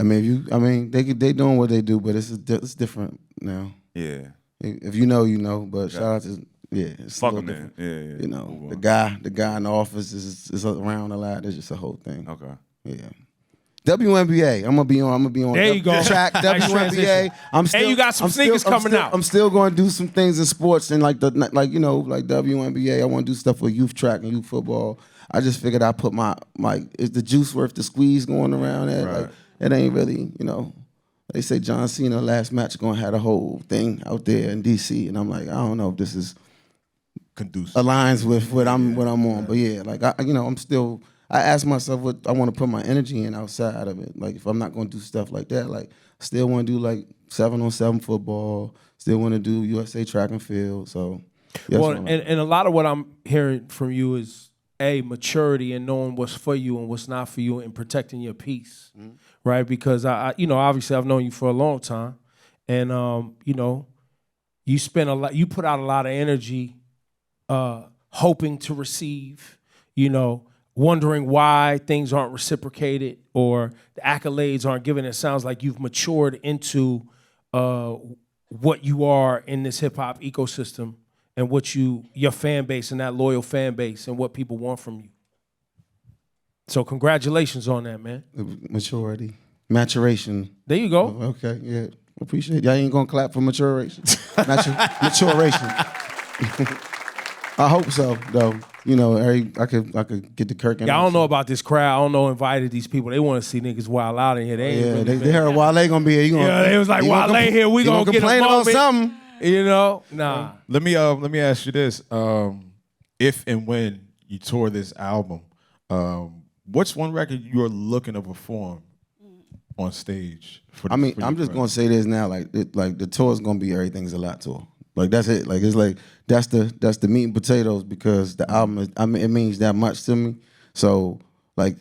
mean, they doing what they do, but it's different now. Yeah. If you know, you know. But shout out to it's Fuck a him, little man. different. Yeah. You know, the guy in the office is around a lot. It's just a whole thing. Okay. Yeah. WNBA. I'm gonna be on. There you go. Track Nice WNBA. transition. And you got some sneakers coming out. I'm still going to do some things in sports and like you know, like WNBA. I want to do stuff with youth track and youth football. I just figured I put my is the juice worth the squeeze going around there? Right. Like it ain't really, you know. They say John Cena last match gonna have a whole thing out there in DC, and I'm like, I don't know if this is conducive aligns with what I'm on. But yeah, like I ask myself what I want to put my energy in outside of it. Like if I'm not gonna do stuff like that, like I still want to do like 7-on-7 football. Still want to do USA track and field. So well, and a lot of what I'm hearing from you is maturity and knowing what's for you and what's not for you and protecting your peace, right? Because I you know, obviously I've known you for a long time, and you know, you put out a lot of energy, hoping to receive, you know, wondering why things aren't reciprocated or the accolades aren't given. It sounds like you've matured into what you are in this hip hop ecosystem and what your fan base and that loyal fan base and what people want from you. So congratulations on that, man. Maturation. There you go. Okay, yeah, appreciate it. Y'all ain't gonna clap for maturation. Maturation. I hope so, though. You know, I could get the Kirk. Yeah, I don't know about this crowd. I don't know. Invited these people. They want to see niggas wild out in here. They heard Wale gonna be here. They was like, Wale here. We gonna get complain a about moment. something. You know, nah. Let me ask you this: if and when you tour this album, what's one record you're looking to perform on stage? I'm just gonna say this now: like the tour is gonna be Everything's a Lot tour. Like that's it. Like it's like that's the meat and potatoes because the album is, it means that much to me. So like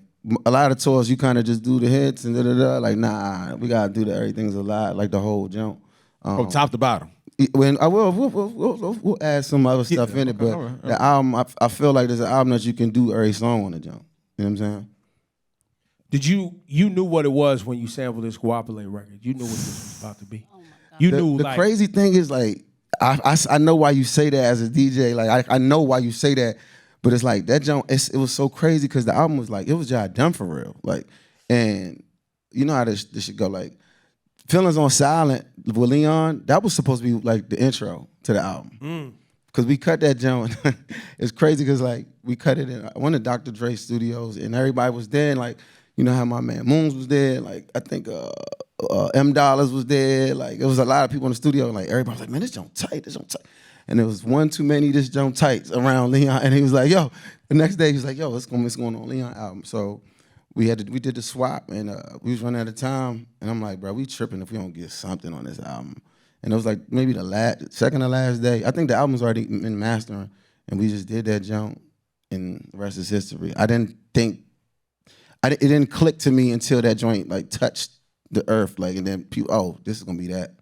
a lot of tours, you kind of just do the hits and Like nah, we gotta do the Everything's a Lot, like the whole jump. From top to bottom. When we'll add some other stuff in it, but the album, I feel like there's an album that you can do every song on the jump. You know what I'm saying? Did you knew what it was when you sampled this Guapole record? You knew what this was about to be. Oh my God. You knew. The crazy thing is like I know why you say that as a DJ. Like I know why you say that, but it's like that jump. It was so crazy because the album was like it was just done for real. Like, and you know how this should go. Like Feelings on Silent with Leon. That was supposed to be like the intro to the album. Cause we cut that joint. It's crazy because like we cut it in one of Dr. Dre's studios and everybody was there. And like you know how my man Moons was there. Like I think M Dollars was there. Like it was a lot of people in the studio. And like everybody was like, man, this joint tight. And there was one too many this joint tights around Leon. And he was like, yo. The next day he was like, yo, what's going on Leon album? So we did the swap and we was running out of time. And I'm like, bro, we tripping if we don't get something on this album. And it was like maybe the second to last day. I think the album's already been mastering, and we just did that jump, and the rest is history. It didn't click to me until that joint like touched the earth, like, and then people, oh, this is gonna be that.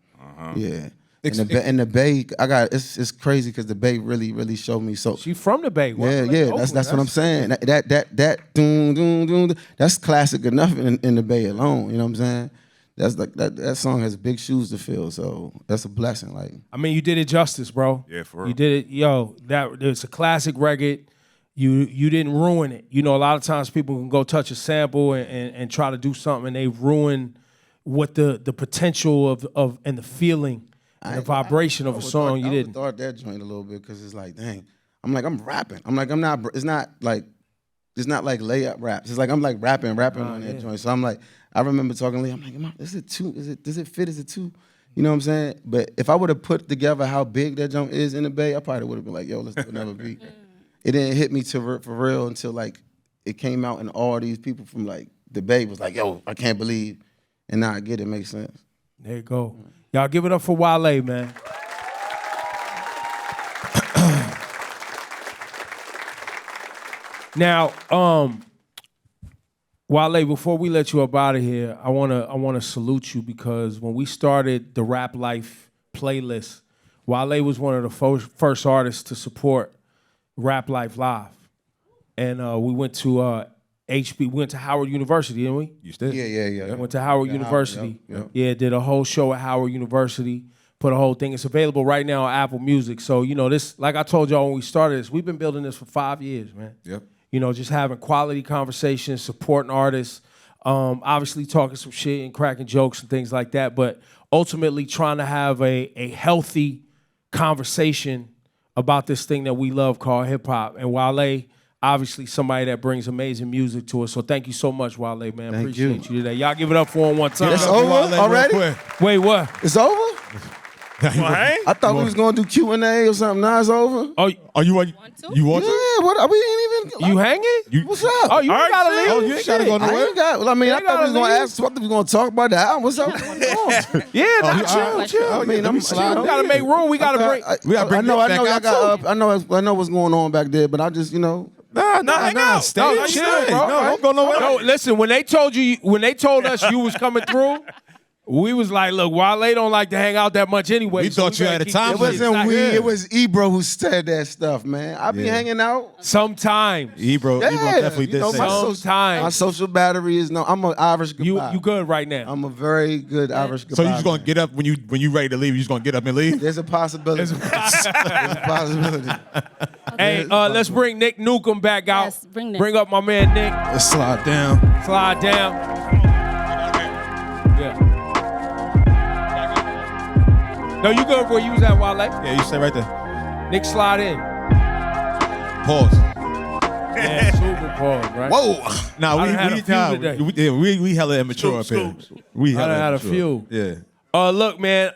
Yeah. And the Bay, it's crazy because the Bay really showed me. So she from the Bay. That's what I'm saying. That doom, that's classic enough in the Bay alone. You know what I'm saying? that's like that song has big shoes to fill. So that's a blessing. Like, I mean, you did it justice, bro. Yeah, for real. You did it, yo. It's a classic record. You didn't ruin it. You know, a lot of times people can go touch a sample and try to do something, and they ruin what the potential of and the feeling and the vibration of a song. You didn't. I thought that joint a little bit because it's like, dang, I'm rapping. I'm not. It's not like layup raps. It's like I'm like rapping on that joint. So I'm like, I remember talking to Lee. I'm like, is it two? Does it fit? Is it two? You know what I'm saying? But if I would have put together how big that joint is in the Bay, I probably would have been like, yo, let's do another beat. It didn't hit me for real until like it came out, and all these people from like the Bay was like, yo, I can't believe, and now I get it. Makes sense. There you go. Y'all give it up for Wale, man. Now, Wale, before we let you up out of here, I wanna salute you because when we started the Rap Life playlist, Wale was one of the first artists to support Rap Life Live, and we went to we went to Howard University, didn't we? You did? Yeah. Went to Howard University. Yep. Yeah, did a whole show at Howard University. Put a whole thing. It's available right now on Apple Music. So you know this, like I told y'all when we started this, we've been building this for 5 years, man. Yep. You know, just having quality conversations, supporting artists, obviously talking some shit and cracking jokes and things like that, but ultimately trying to have a healthy conversation about this thing that we love called hip hop. And Wale, obviously somebody that brings amazing music to us. So thank you so much, Wale, man. Thank Appreciate you today. Y'all give it up for him one time. It's over already? Wait, what? It's over? Hey? I thought we was gonna do Q&A or something. Now it's over. Oh, you want to? Yeah, what? We ain't even. You hanging? What's up? Oh, you ain't gotta leave. Oh, you ain't gotta go I nowhere. ain't got. Well, I mean, I ain't thought we was gotta gonna leave. ask. What we was gonna talk about the album? What's up? What's going on? Yeah, chill. I mean, let me slide. We gotta make room. We gotta bring. I know. Y'all got. I know what's going on back there, but I just, you know. Nah, stay. No, Chill, bro. No, don't go nowhere. No, listen. When they told us you was coming through, we was like, look, Wale don't like to hang out that much anyway. We thought you had a time. It wasn't we. It was Ebro who said that stuff, man. I be hanging out sometimes. Ebro definitely did say that. Sometimes. My social battery is no. I'm an Irish goodbye. You good right now? I'm a very good Irish goodbye. So you just gonna get up when you ready to leave? You just gonna get up and leave? There's a possibility. There's a possibility. Hey, let's bring Nick Newcomb back out. Yes, bring Nick. Bring up my man Nick. Let's slide down. Slide down. Yeah. No, you good where you was at, Wale? Yeah, you stay right there. Nick, slide in. Pause. Yeah, super pause, right? Whoa. Nah, I done had a few today. we hella immature up here. We I hella done had a immature. few. Yeah. Look, man,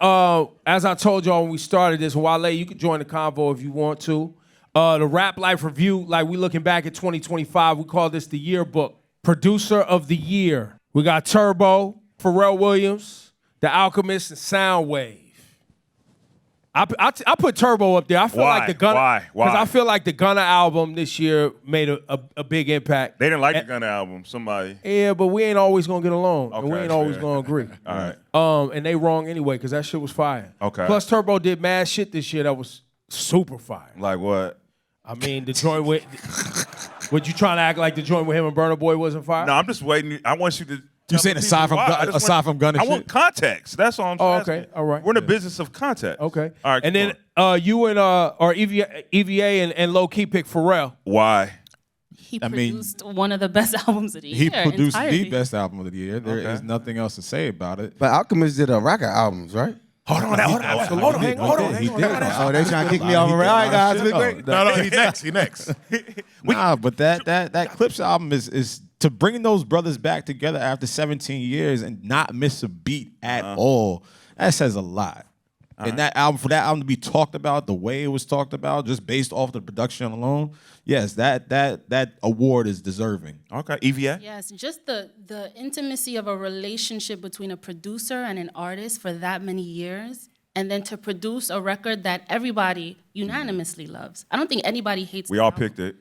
as I told y'all when we started this, Wale, you can join the convo if you want to. The Rap Life Review, like we looking back at 2025, we call this the yearbook. Producer of the Year. We got Turbo, Pharrell Williams, The Alchemist, and Soundwave. I put Turbo up there. I feel like the Gunna. Why? Because I feel like the Gunna album this year made a big impact. They didn't like the Gunna album. Somebody. Yeah, but we ain't always gonna get along, and we Okay, ain't always fair. gonna agree. All right. And they wrong anyway, because that shit was fire. Okay. Plus, Turbo did mad shit this year that was super fire. Like what? I mean, the joint with. What you trying to act like the joint with him and Burna Boy wasn't fire? No, I'm just waiting. I want you to. You saying aside from Gunna I want context. That's all I'm saying. Oh, okay. All right. We're in the business of context. Okay. All right. And then you and or EVA and LowKey pick Pharrell. Why? He produced one of the best albums of the year. He produced entirely. the best album of the year. There is nothing else to say about it. But Alchemist did a record albums, right? Hold on. Hold on. Oh, they trying to kick me off. All right, guys. It's been great. No, he's next. He next. Nah, but that Clipse album is to bring those brothers back together after 17 years and not miss a beat at all. That says a lot. And that album, for that album to be talked about the way it was talked about, just based off the production alone, yes, that award is deserving. Okay, EVA. Yes, just the intimacy of a relationship between a producer and an artist for that many years, and then to produce a record that everybody unanimously loves. I don't think anybody hates. We all picked it.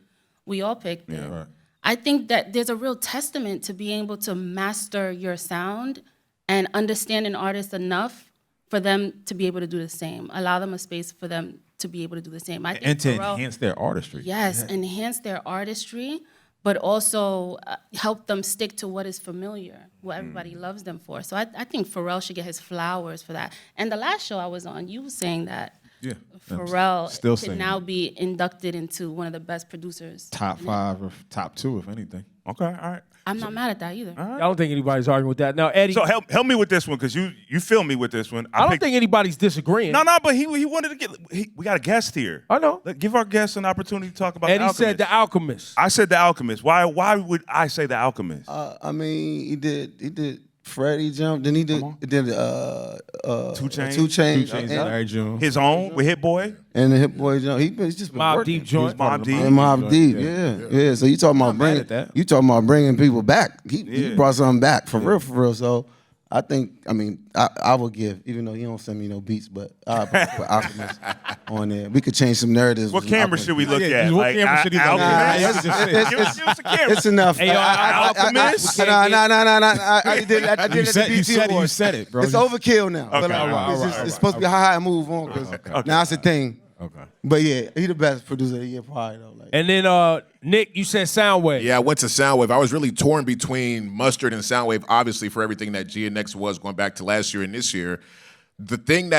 We all picked it. Right. I think that there's a real testament to being able to master your sound and understand an artist enough for them to be able to do the same. Allow them a space for them to be able to do the same. I think And to Pharrell, enhance their artistry. Yes, enhance their artistry. but also help them stick to what is familiar, what everybody loves them for. So I think Pharrell should get his flowers for that. And the last show I was on, you were saying that Pharrell should now be inducted into one of the best producers. Top 5 or top 2, if anything. Okay, all right. I'm not mad at that either. I don't think anybody's arguing with that. Now, Eddie. So help me with this one, because you feel me with this one. I don't think anybody's disagreeing. No, but he wanted to get. We got a guest here. I know. Give our guest an opportunity to talk about. Eddie The Alchemist. said The Alchemist. I said The Alchemist. Why would I say The Alchemist? I mean, he did. Freddie jumped. Then he did 2 Chainz. His own with Hit Boy. And the Hit Boy jump. He's just been Mobb working. Deep joint. Mobb Deep. And Mobb Deep. Yeah. So you talking about bringing people back. He brought something back for real. So I think, I would give, even though you don't send me no beats, but I put Alchemist on there. We could change some narratives. What camera should we look at? What camera should he look at? Give us a camera. It's enough. Hey, Alchemist? I did it at the BT Awards. You said it, bro. It's overkill now. Okay, But it's supposed to be high and move on, because now it's a thing. Okay. But yeah, he the best producer of the year probably though. And then Nick, you said Soundwave. Yeah, I went to Soundwave. I was really torn between Mustard and Soundwave, obviously for everything that GNX was going back to last year and this year. The thing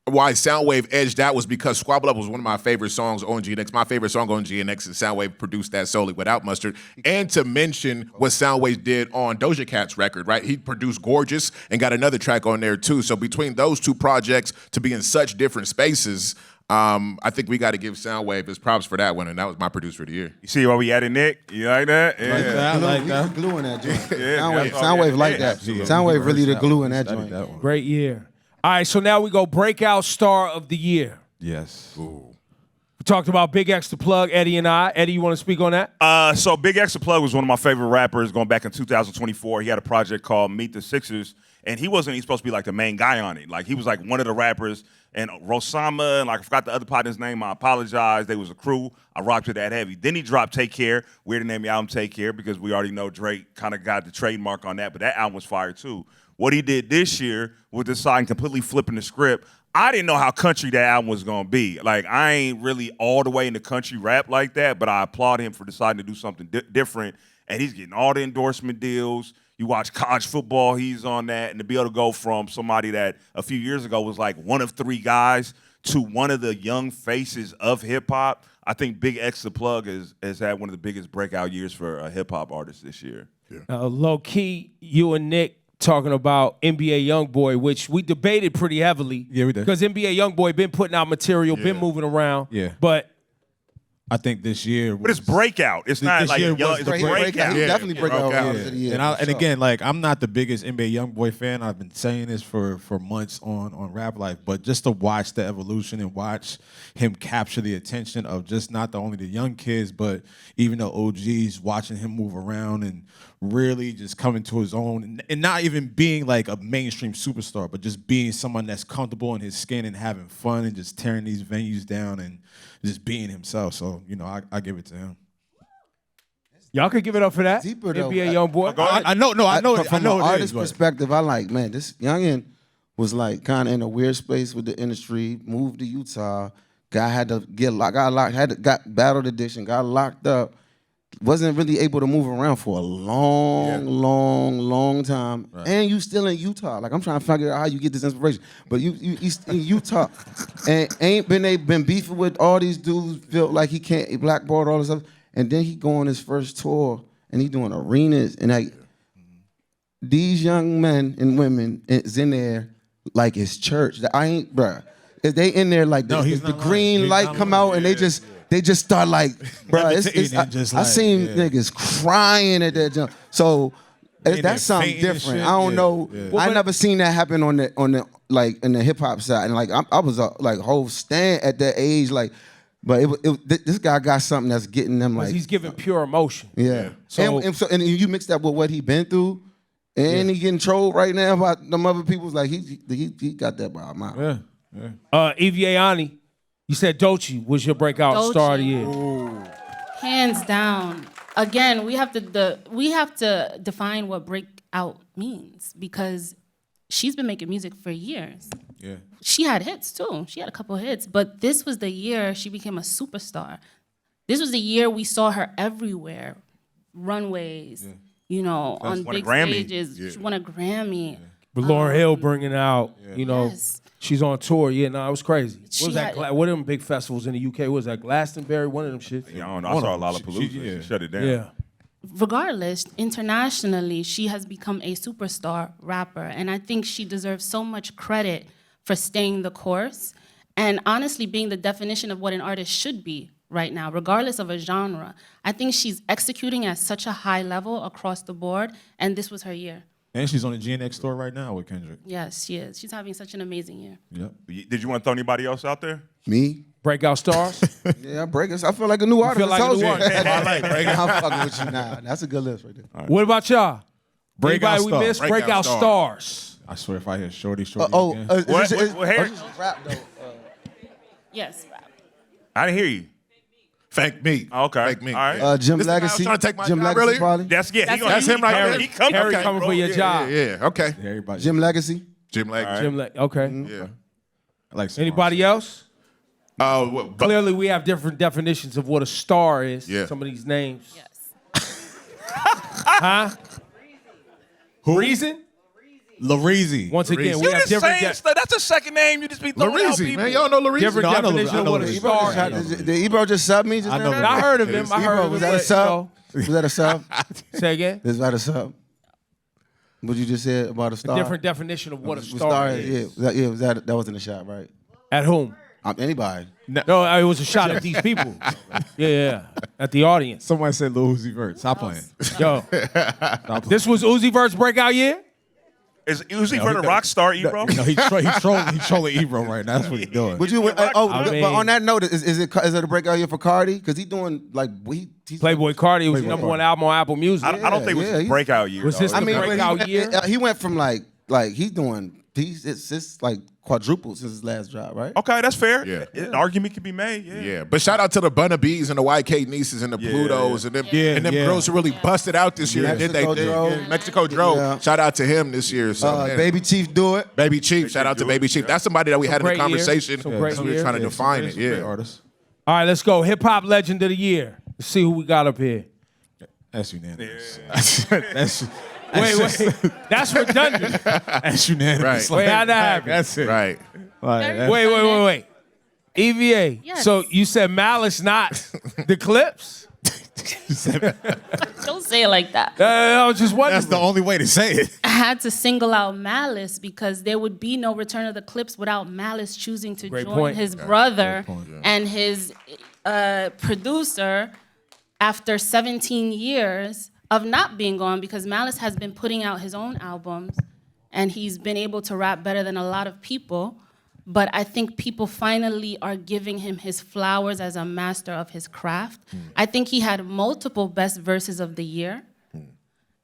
why Soundwave edged out was because Squabble Up was one of my favorite songs on GNX. My favorite song on GNX, and Soundwave produced that solely without Mustard. And to mention what Soundwave did on Doja Cat's record, right? He produced Gorgeous and got another track on there too. So between those two projects, to be in such different spaces, I think we got to give Soundwave his props for that one, and that was my producer of the year. You see where we at it, Nick? You like that? Yeah. I like that. Glue in that joint. Yeah, Soundwave like that. Soundwave really the glue in that joint. Great year. All right, so now we go Breakout Star of the Year. Yes. We talked about Big X the Plug, Eddie and I. Eddie, you want to speak on that? So Big X the Plug was one of my favorite rappers going back in 2024. He had a project called Meet the Sixers, and he wasn't even supposed to be like the main guy on it. Like, he was like one of the rappers, and Rosama, and like I forgot the other partner's name. I apologize. They was a crew. I rocked with that heavy. Then he dropped Take Care. Weird to name the album Take Care because we already know Drake kind of got the trademark on that, but that album was fire too. What he did this year was deciding completely flipping the script. I didn't know how country that album was gonna be. Like, I ain't really all the way into country rap like that, but I applaud him for deciding to do something different. And he's getting all the endorsement deals. You watch college football, he's on that. And to be able to go from somebody that a few years ago was like one of 3 guys to one of the young faces of hip hop, I think Big X the Plug has had one of the biggest breakout years for a hip hop artist this year. Yeah. LowKey, you and Nick talking about NBA YoungBoy, which we debated pretty heavily. Yeah, we did. Because NBA YoungBoy been putting out material, been moving around. Yeah. But I think this year, but it's breakout. It's not like young. It's a breakout. He definitely breakout. And again, like, I'm not the biggest NBA YoungBoy fan. I've been saying this for months on Rap Life, but just to watch the evolution and watch him capture the attention of just not only the young kids, but even the OGs, watching him move around and really just coming to his own, and not even being like a mainstream superstar, but just being someone that's comfortable in his skin and having fun and just tearing these venues down and just being himself. So, I give it to him. Y'all could give it up for that. Deeper though. NBA YoungBoy. I know. From an artist perspective, I like, man, this youngin was like kind of in a weird space with the industry. Moved to Utah. Guy had to got battled addiction. Got locked up. Wasn't really able to move around for a long time. Right. And you still in Utah. Like, I'm trying to figure out how you get this inspiration. But you in Utah and ain't been beefing with all these dudes, feel like he can't blackboard all this stuff. And then he go on his first tour and he doing arenas. And like, these young men and women is in there like it's church. I ain't, bruh. If they in there like the green light come out and they just start like, bro. I seen niggas crying at that jump. So that's something different. I don't know. Yeah. I never seen that happen on the like in the hip hop side. And like I was like whole stand at that age, like. But this guy got something that's getting them like. He's giving pure emotion. Yeah. And you mix that with what he been through, and he getting trolled right now by them other people's like he got that by a mile. Yeah. Ivie Ani, you said Doechii was your breakout star of the year. Ooh. Hands down. Again, we have to define what breakout means, because she's been making music for years. Yeah. She had hits too. She had a couple hits, but this was the year she became a superstar. This was the year we saw her everywhere, runways, you know, on Won a big Grammy. stages. Yeah. She won a Grammy. But Lauryn Hill bringing out, you know, Yes. she's on tour. Yeah, no, it was crazy. What She was that? had- What are them big festivals in the UK? What was that? Glastonbury? One of them shit. Yeah, I don't know. I saw Lollapalooza. She shut it down. Yeah. Regardless, internationally, she has become a superstar rapper. And I think she deserves so much credit for staying the course and honestly being the definition of what an artist should be right now, regardless of a genre. I think she's executing at such a high level across the board, and this was her year. And she's on the GNX tour right now with Kendrick. Yes, she is. She's having such an amazing year. Yep. Did you want to throw anybody else out there? Me? Breakout stars? Yeah, breakers. I feel like a new artist. feel like a new artist. I like breakers. I'm fucking with you now. That's a good list right there. What about y'all? Breakout Anybody we star. missed? Breakout Breakout star. stars. I swear if I hear Shorty again. Rap though. Yes, rap. I didn't hear you. Thank me. Okay. Thank me. All right. Jim This is the guy I was Legacy. trying to take my Jim job Legacy earlier? probably. That's That's him right there. He coming. Harry Okay, coming bro. for your job. Yeah, okay. Everybody. Jim Legacy. Jim Legacy. Jim okay. Yeah. I like Anybody else? But Clearly, we have different definitions of what a star is. Yeah. Some of these names. Yes. Huh? Who? Reason? Lareezy. Once again, Lareezy. we You have just different. saying stuff. That's a second name. You just be throwing out Lareezy, people. man. Y'all know Lareezy? Different No, I know definition of Lareezy. what a star is. Did Ebro just sub me? Just I know now? I heard of him. I heard Ebro, of was him. that a but, sub? Was that a sub? Say again? Is that a sub? What you just said about a A star? different definition of what a What star is. is. Yeah, that wasn't a shot, right? At whom? Anybody. No, it was a shot at these people. Yeah. At the audience. Somebody said Lil Uzi Vert. Stop playing. Yo, this was Uzi Vert's breakout year? Is Uzi Vert a rock star, Ebro? No, he's trolling Ebro right now. That's what he's doing. Would you? I mean- But on that note, is it a breakout year for Cardi? Because he's doing like he's Playboy Cardi was the Playboy number one album on Apple Music. I don't think it was his he- breakout year. Was though. this I the mean, breakout year? he went from like it's like quadrupled since his last job, right? Okay, that's fair. Yeah. An argument can be made. Yeah. Yeah, but shout out to the Bunna Bees and the YK Nieces and the Plutos and them girls who really busted out this year and did they Mexico thing. Dro. Yeah, Mexico Dro. Yeah. Shout out to him this year. So, man. Baby Chief do it. Baby Chief. Shout out to Baby Chief. That's somebody that we had in the great year. conversation Some great as we were year. trying to define it. Great Yeah. artist. All right, let's go. Hip hop legend of the year. Let's see who we got up here. That's unanimous. Wait. That's redundant. That's unanimous. Right. Wait, how'd that happen? That's it. Right. Like, that's- Wait. EVA. Yes. So you said Malice, not the Clipse? Don't say it like that. I was just wondering. That's the only way to say it. I had to single out Malice because there would be no Return of the Clipse without Malice choosing to Great join point. his brother and his producer after 17 years of not being gone, because Malice has been putting out his own albums and he's been able to rap better than a lot of people. But I think people finally are giving him his flowers as a master of his craft. I think he had multiple best verses of the year.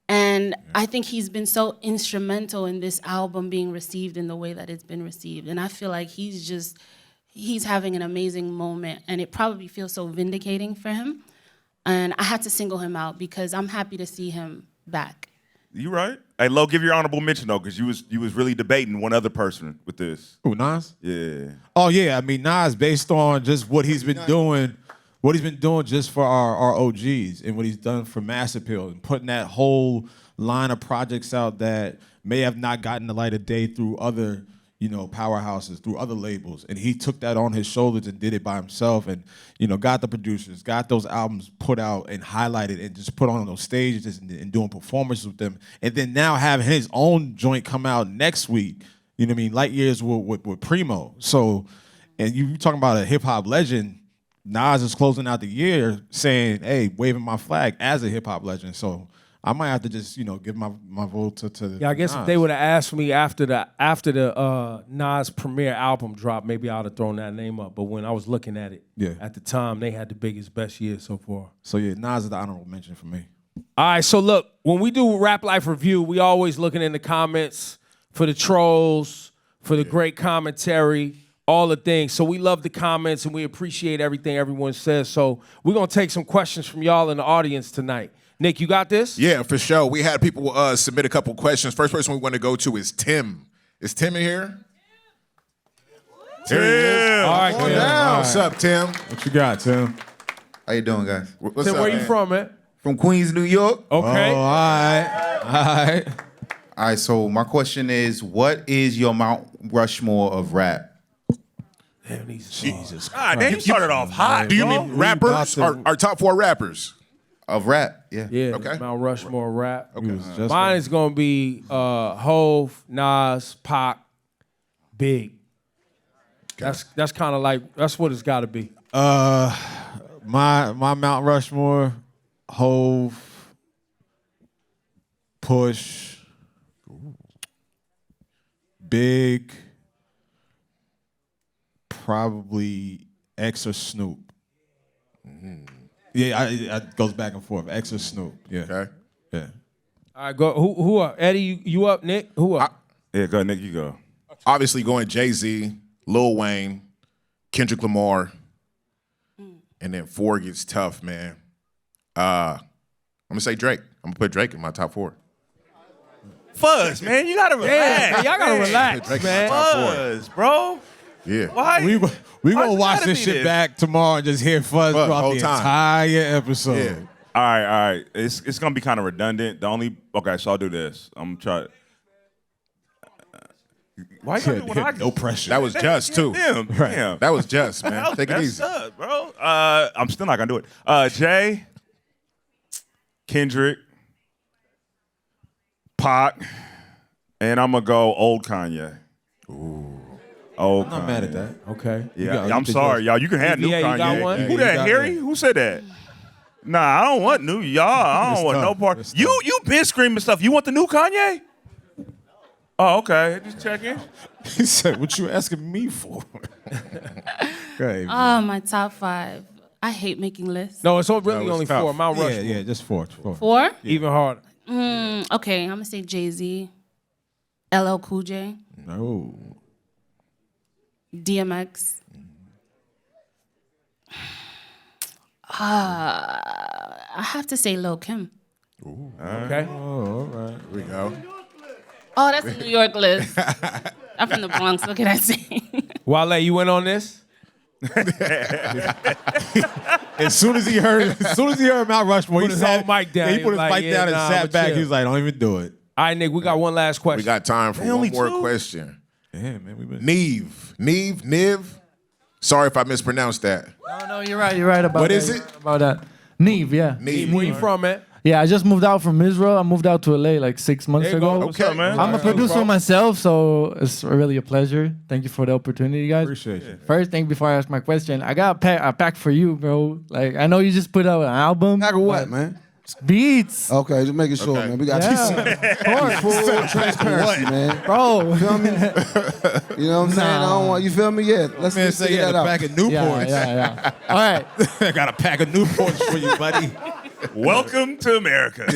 And I think he's been so instrumental in this album being received in the way that it's been received. And I feel like he's having an amazing moment. And it probably feels so vindicating for him. And I had to single him out because I'm happy to see him back. You right. Hey, Lo, give your honorable mention though, because you was really debating one other person with this. Who, Nas? Yeah. Oh yeah, I mean Nas, based on just what he's been doing, just for our OGs and what he's done for Mass Appeal and putting that whole line of projects out that may have not gotten the light of day through other, powerhouses, through other labels, and he took that on his shoulders and did it by himself, and got the producers, got those albums put out and highlighted and just put on those stages and doing performances with them, and then now having his own joint come out next week. You know what I mean? Light Years with Primo. So, and you talking about a hip hop legend. Nas is closing out the year saying, "Hey, waving my flag as a hip hop legend." So I might have to just, give my vote to Yeah, I guess Nas. if they would have asked me after the Nas premiere album drop, maybe I would have thrown that name up. But when I was looking at it, at the time, they had the biggest, best year so far. So yeah, Nas is the honorable mention for me. All right, so look, when we do Rap Life Review, we always looking in the comments for the trolls, for the great commentary, all the things. So we love the comments and we appreciate everything everyone says. So we're going to take some questions from y'all in the audience tonight. Nick, you got this? Yeah, for sure. We had people submit a couple questions. First person we want to go to is Tim. Is Tim in here? Tim. Here he is. All right, Come on Tim. down. All right. What's up, Tim? What you got, Tim? How you doing, guys? What's Tim, up, where you man? from, man? from Queens, New York. Okay. Oh, all right. All right, so my question is, what is your Mount Rushmore of rap? Jesus God, damn, you started off hot. Do you bro. mean rappers? Our top 4 rappers? Of rap, yeah. Yeah, Okay. Mount Rushmore rap. Okay. Mine is gonna be Hove, Nas, Pac, Big. That's kind of like that's what it's got to be. My Mount Rushmore, Hove, Push, Big, probably X or Snoop. Yeah, it goes back and forth. X or Snoop. Yeah. Okay. Yeah. All right, go. Who up? Eddie, you up? Nick, who up? Yeah, go ahead, Nick, you go. Obviously going Jay-Z, Lil Wayne, Kendrick Lamar, and then 4 gets tough, man. I'm gonna say Drake. I'm gonna put Drake in my top 4. Fuzz, man, you gotta relax. man, y'all gotta relax, Drake in man. my top 4. Fuzz, bro. Yeah. Why? We Why's gonna it watch gotta this be shit this? back tomorrow and just hear Fuzz Fuzz, throughout whole the time. entire episode. Yeah. All right. It's gonna be kind of redundant. Okay, so I'll do this. I'm gonna try. Why you gotta do what I No pressure. That was just too. Damn, damn. That was just, man. That was Take it messed easy. up, bro. I'm still not gonna do it. Jay, Kendrick, Pac, and I'm gonna go old Kanye. Ooh. Old I'm not Kanye. mad at that. Okay. Yeah, I'm sorry, y'all. You can have new Yeah, you got Kanye. one? Who Yeah, you that, got Harry? that. Who said that? Nah, I don't want new y'all. I don't It's want no tough. part. It's You been screaming stuff. You want the new Kanye? Oh, okay. Just checking. He said, "What you asking me for?" Okay. My top 5. I hate making lists. No, it's really No, only it's tough. 4. Mount Rushmore. Yeah, just 4. 4? Even harder. Okay, I'm gonna say Jay-Z, LL Cool J, No. DMX. I have to say Lil Kim. Okay. Oh, all right. Here we go. Oh, that's a New York list. I'm from the Bronx. What can I say? Wale, you went on this? As soon as he heard Mount Rushmore, Put he his sat, whole mic down. He He put was his like, mic down yeah, and nah, sat but back. chill. He was like, "Don't even do it." All right, Nick, we got one last question. We got time for only one more 2? question. Damn, man, we been. Niv. Sorry if I mispronounced that. No, you're right. You're right about What that. is You're it? right about that. Neve, yeah. Niv. Where you from, man? Yeah, I just moved out from Israel. I moved out to LA like 6 months There you go. ago. What's up, man? I'm a producer myself, so it's really a pleasure. Thank you for the opportunity, guys. Appreciate you. First thing before I ask my question, I got a pack for you, bro. Like, I know you just put out an album. Pack of what, man? Beats. Okay, just making sure, man. We got Yeah, of course. full transparency, man. Bro. Feel me? You know what I'm saying? I don't want you feel me yet. Let's Man just say he figure had that a out. pack of Newports. Yeah. All right. I got a pack of Newports for you, buddy. Welcome to America.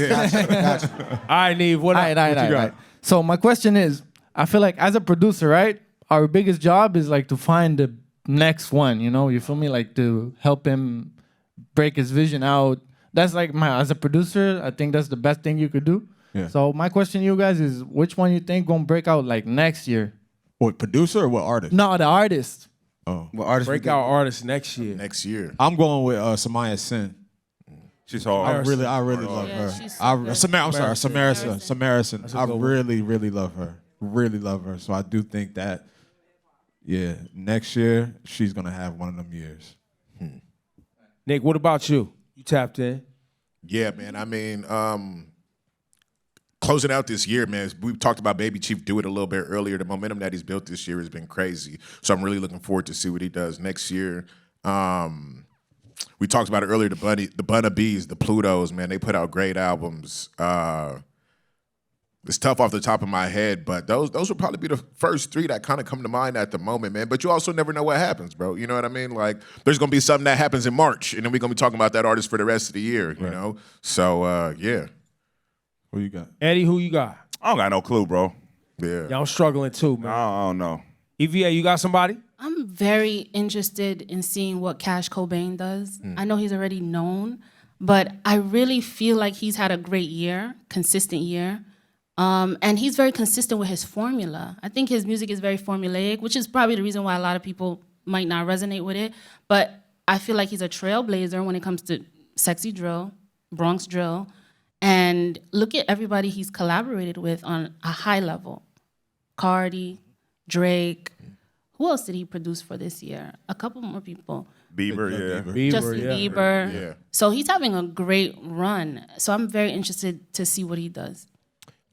All right, Neve, what All up? right. What you got? So my question is, I feel like as a producer, right, our biggest job is like to find the next one, you know? You feel me? Like to help him break his vision out. That's like as a producer, I think that's the best thing you could do. Yeah. So my question to you guys is, which one you think gonna break out like next year? What, producer or what artist? No, the artist. Oh, What artist we Breakout artist next year. Next year. I'm going with Samaya Sin. She's hard. I really love Yeah, her. she's so good. Samarison. I good one. really love her. Really love her. So I do think that, yeah, next year she's gonna have one of them years. Nick, what about you? You tapped in. Yeah, man. I mean, closing out this year, man, we talked about Baby Chief do it a little bit earlier. The momentum that he's built this year has been crazy. So I'm really looking forward to see what he does next year. We talked about it earlier, the Bunna Bees, the Plutos, man, they put out great albums. It's tough off the top of my head, but those would probably be the first 3 that kind of come to mind at the moment, man. But you also never know what happens, bro. You know what I mean? Like, there's going to be something that happens in March, and then we're going to be talking about that artist for the rest of the year, you know? So, yeah. Who you got? Eddie, who you got? I don't got no clue, bro. Yeah. Yeah, I'm struggling too, man. I don't know. EVA, you got somebody? I'm very interested in seeing what Cash Cobain does. I know he's already known, but I really feel like he's had a great year, consistent year. And he's very consistent with his formula. I think his music is very formulaic, which is probably the reason why a lot of people might not resonate with it. But I feel like he's a trailblazer when it comes to sexy drill, Bronx Drill, and look at everybody he's collaborated with on a high level. Cardi, Drake. Who else did he produce for this year? A couple more people. Bieber, Justin Bieber. Yeah. So he's having a great run. So I'm very interested to see what he does.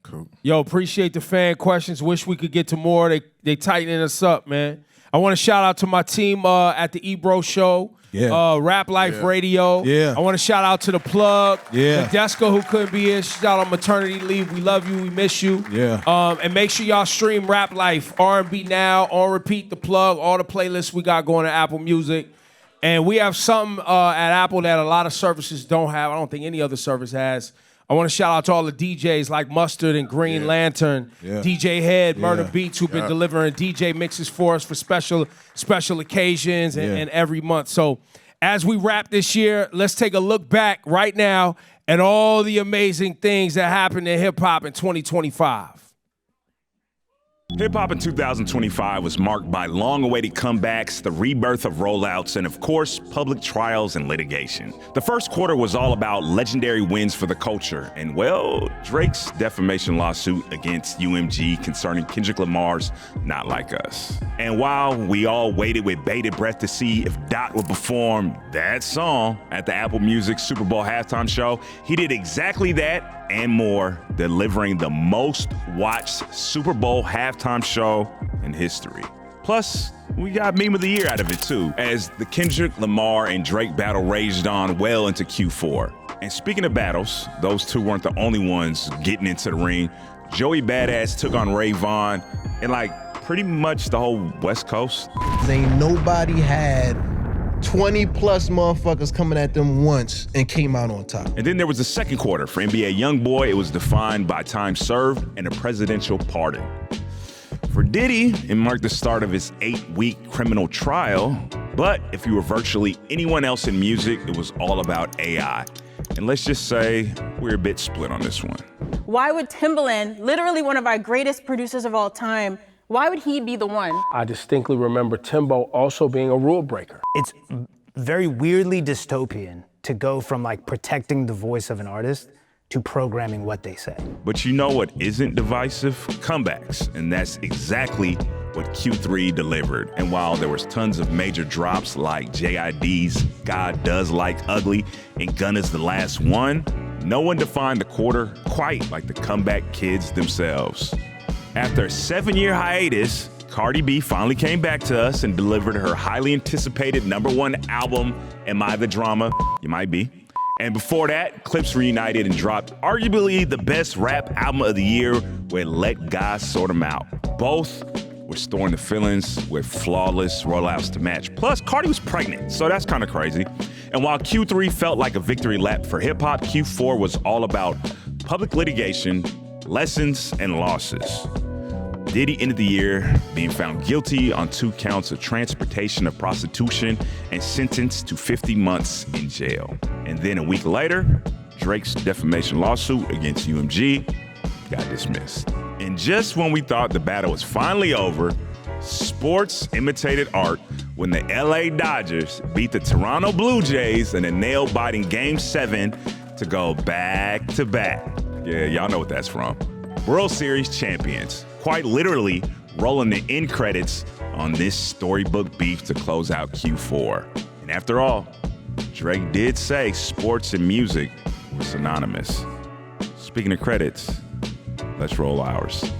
Cool. Yo, appreciate the fan questions. Wish we could get to more. They tightening us up, man. I want to shout out to my team at the Ebro show. Yeah. Rap Life Radio. Yeah. I want to shout out to the plug. Yeah. Nadeska, who couldn't be here. She's out on maternity leave. We love you. We miss you. Yeah. And make sure y'all stream Rap Life, R&B Now, on repeat, the plug, all the playlists we got going to Apple Music. And we have something at Apple that a lot of services don't have. I don't think any other service has. I want to shout out to all the DJs like Mustard and Green Lantern, DJ Head, Murder Beats, who've been delivering DJ mixes for us for special occasions and every month. So as we wrap this year, let's take a look back right now at all the amazing things that happened in hip-hop in 2025. Hip-hop in 2025 was marked by long-awaited comebacks, the rebirth of rollouts, and of course, public trials and litigation. The first quarter was all about legendary wins for the culture, and well, Drake's defamation lawsuit against UMG concerning Kendrick Lamar's Not Like Us. And while we all waited with bated breath to see if Dot would perform that song at the Apple Music Super Bowl halftime show, he did exactly that and more, delivering the most watched Super Bowl halftime show in history. Plus, we got Meme of the Year out of it too, as the Kendrick, Lamar, and Drake battle raged on well into Q4. And speaking of battles, those two weren't the only ones getting into the ring. Joey Badass took on Ray Vaughn and pretty much the whole West Coast. Ain't nobody had 20 plus motherfuckers coming at them once and came out on top. And then there was the second quarter. For NBA YoungBoy, it was defined by time served and a presidential pardon. For Diddy, it marked the start of his 8-week criminal trial. But if you were virtually anyone else in music, it was all about AI. And let's just say we're a bit split on this one. Why would Timbaland, literally one of our greatest producers of all time, why would he be the one? I distinctly remember Timbo also being a rule breaker. It's very weirdly dystopian to go from protecting the voice of an artist to programming what they say. But you know what isn't divisive? Comebacks. And that's exactly what Q3 delivered. And while there was tons of major drops like JID's God Does Like Ugly and Gunna's The Last One, no one defined the quarter quite like the comeback kids themselves. After a 7-year hiatus, Cardi B finally came back to us and delivered her highly anticipated #1 album, Am I the Drama? You Might Be. And before that, Clipse reunited and dropped arguably the best rap album of the year with Let God Sort 'Em Out. Both were storing the feelings with flawless rollouts to match. Plus, Cardi was pregnant, so that's kind of crazy. And while Q3 felt like a victory lap for hip-hop, Q4 was all about public litigation, lessons, and losses. Diddy ended the year being found guilty on 2 counts of transportation of prostitution and sentenced to 50 months in jail. And then a week later, Drake's defamation lawsuit against UMG got dismissed. And just when we thought the battle was finally over, sports imitated art when the LA Dodgers beat the Toronto Blue Jays in a nail-biting Game 7 to go back-to-back. Yeah, y'all know what that's from. World Series champions, quite literally rolling the end credits on this storybook beef to close out Q4. And after all, Drake did say sports and music were synonymous. Speaking of credits, let's roll ours.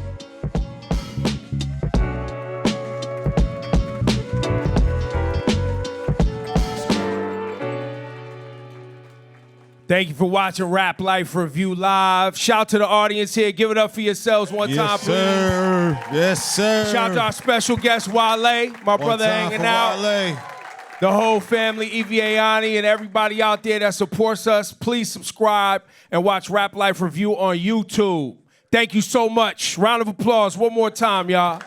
Thank you for watching Rap Life Review Live. Shout out to the audience here. Give it up for yourselves one time, please. Yes, sir. Shout out to our special guest, Wale, my brother hanging out. Wale. The whole family, Ivie Ani, and everybody out there that supports us. Please subscribe and watch Rap Life Review on YouTube. Thank you so much. Round of applause one more time, y'all.